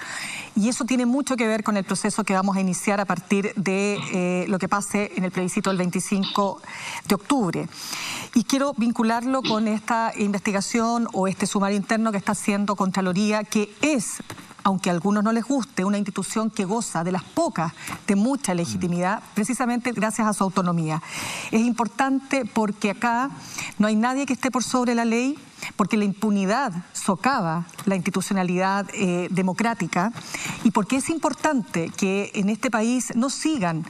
Y eso tiene mucho que ver con el proceso que vamos a iniciar a partir de lo que pase en el plebiscito del 25 de octubre. Y quiero vincularlo con esta investigación o este sumario interno que está haciendo Contraloría, que es, aunque a algunos no les guste, una institución que goza de las pocas de mucha legitimidad, precisamente gracias a su autonomía. Es importante porque acá no hay nadie que esté por sobre la ley, porque la impunidad socava la institucionalidad democrática y porque es importante que en este país no sigan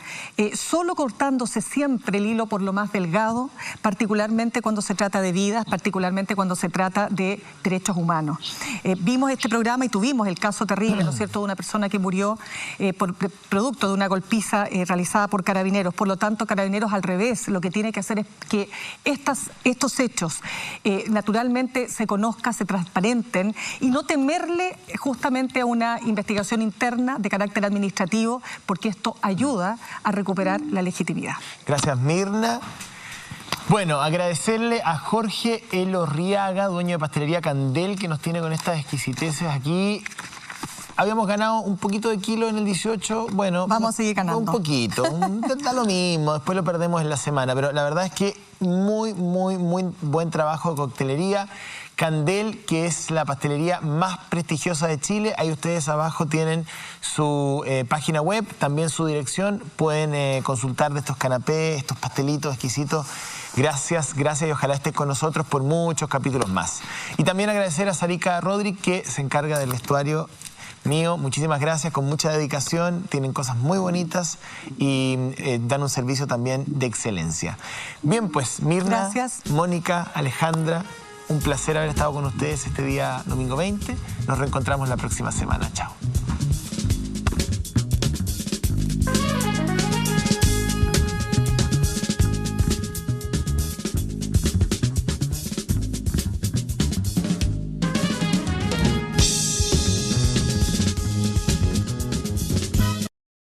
solo cortándose siempre el hilo por lo más delgado, particularmente cuando se trata de vidas, particularmente cuando se trata de derechos humanos. Vimos este programa y tuvimos el caso terrible, ¿no es cierto?, de una persona que murió producto de una golpiza realizada por Carabineros. Por lo tanto, Carabineros, al revés, lo que tiene que hacer es que estos hechos naturalmente se conozcan, se transparenten y no temerle justamente a una investigación interna de carácter administrativo, porque esto ayuda a recuperar la legitimidad. Gracias, Mirna. Bueno, agradecerle a Jorge Elorriaga, dueño de Pastelería Candel, que nos tiene con estas exquisiteces aquí. Habíamos ganado un poquito de kilo en el 18, bueno... Vamos a seguir ganando. Un poquito, da lo mismo, después lo perdemos en la semana, pero la verdad es que muy buen trabajo de coctelería. Candel, que es la pastelería más prestigiosa de Chile. Ahí ustedes abajo tienen su página web, también su dirección. Pueden consultar de estos canapés, estos pastelitos exquisitos. Gracias y ojalá estés con nosotros por muchos capítulos más. Y también agradecer a Sarika Rodríguez, que se encarga del vestuario mío. Muchísimas gracias, con mucha dedicación, tienen cosas muy bonitas y dan un servicio también de excelencia. Bien, pues Mirna, gracias. Mónica, Alejandra, un placer haber estado con ustedes este día domingo 20. Nos reencontramos la próxima semana. Chao.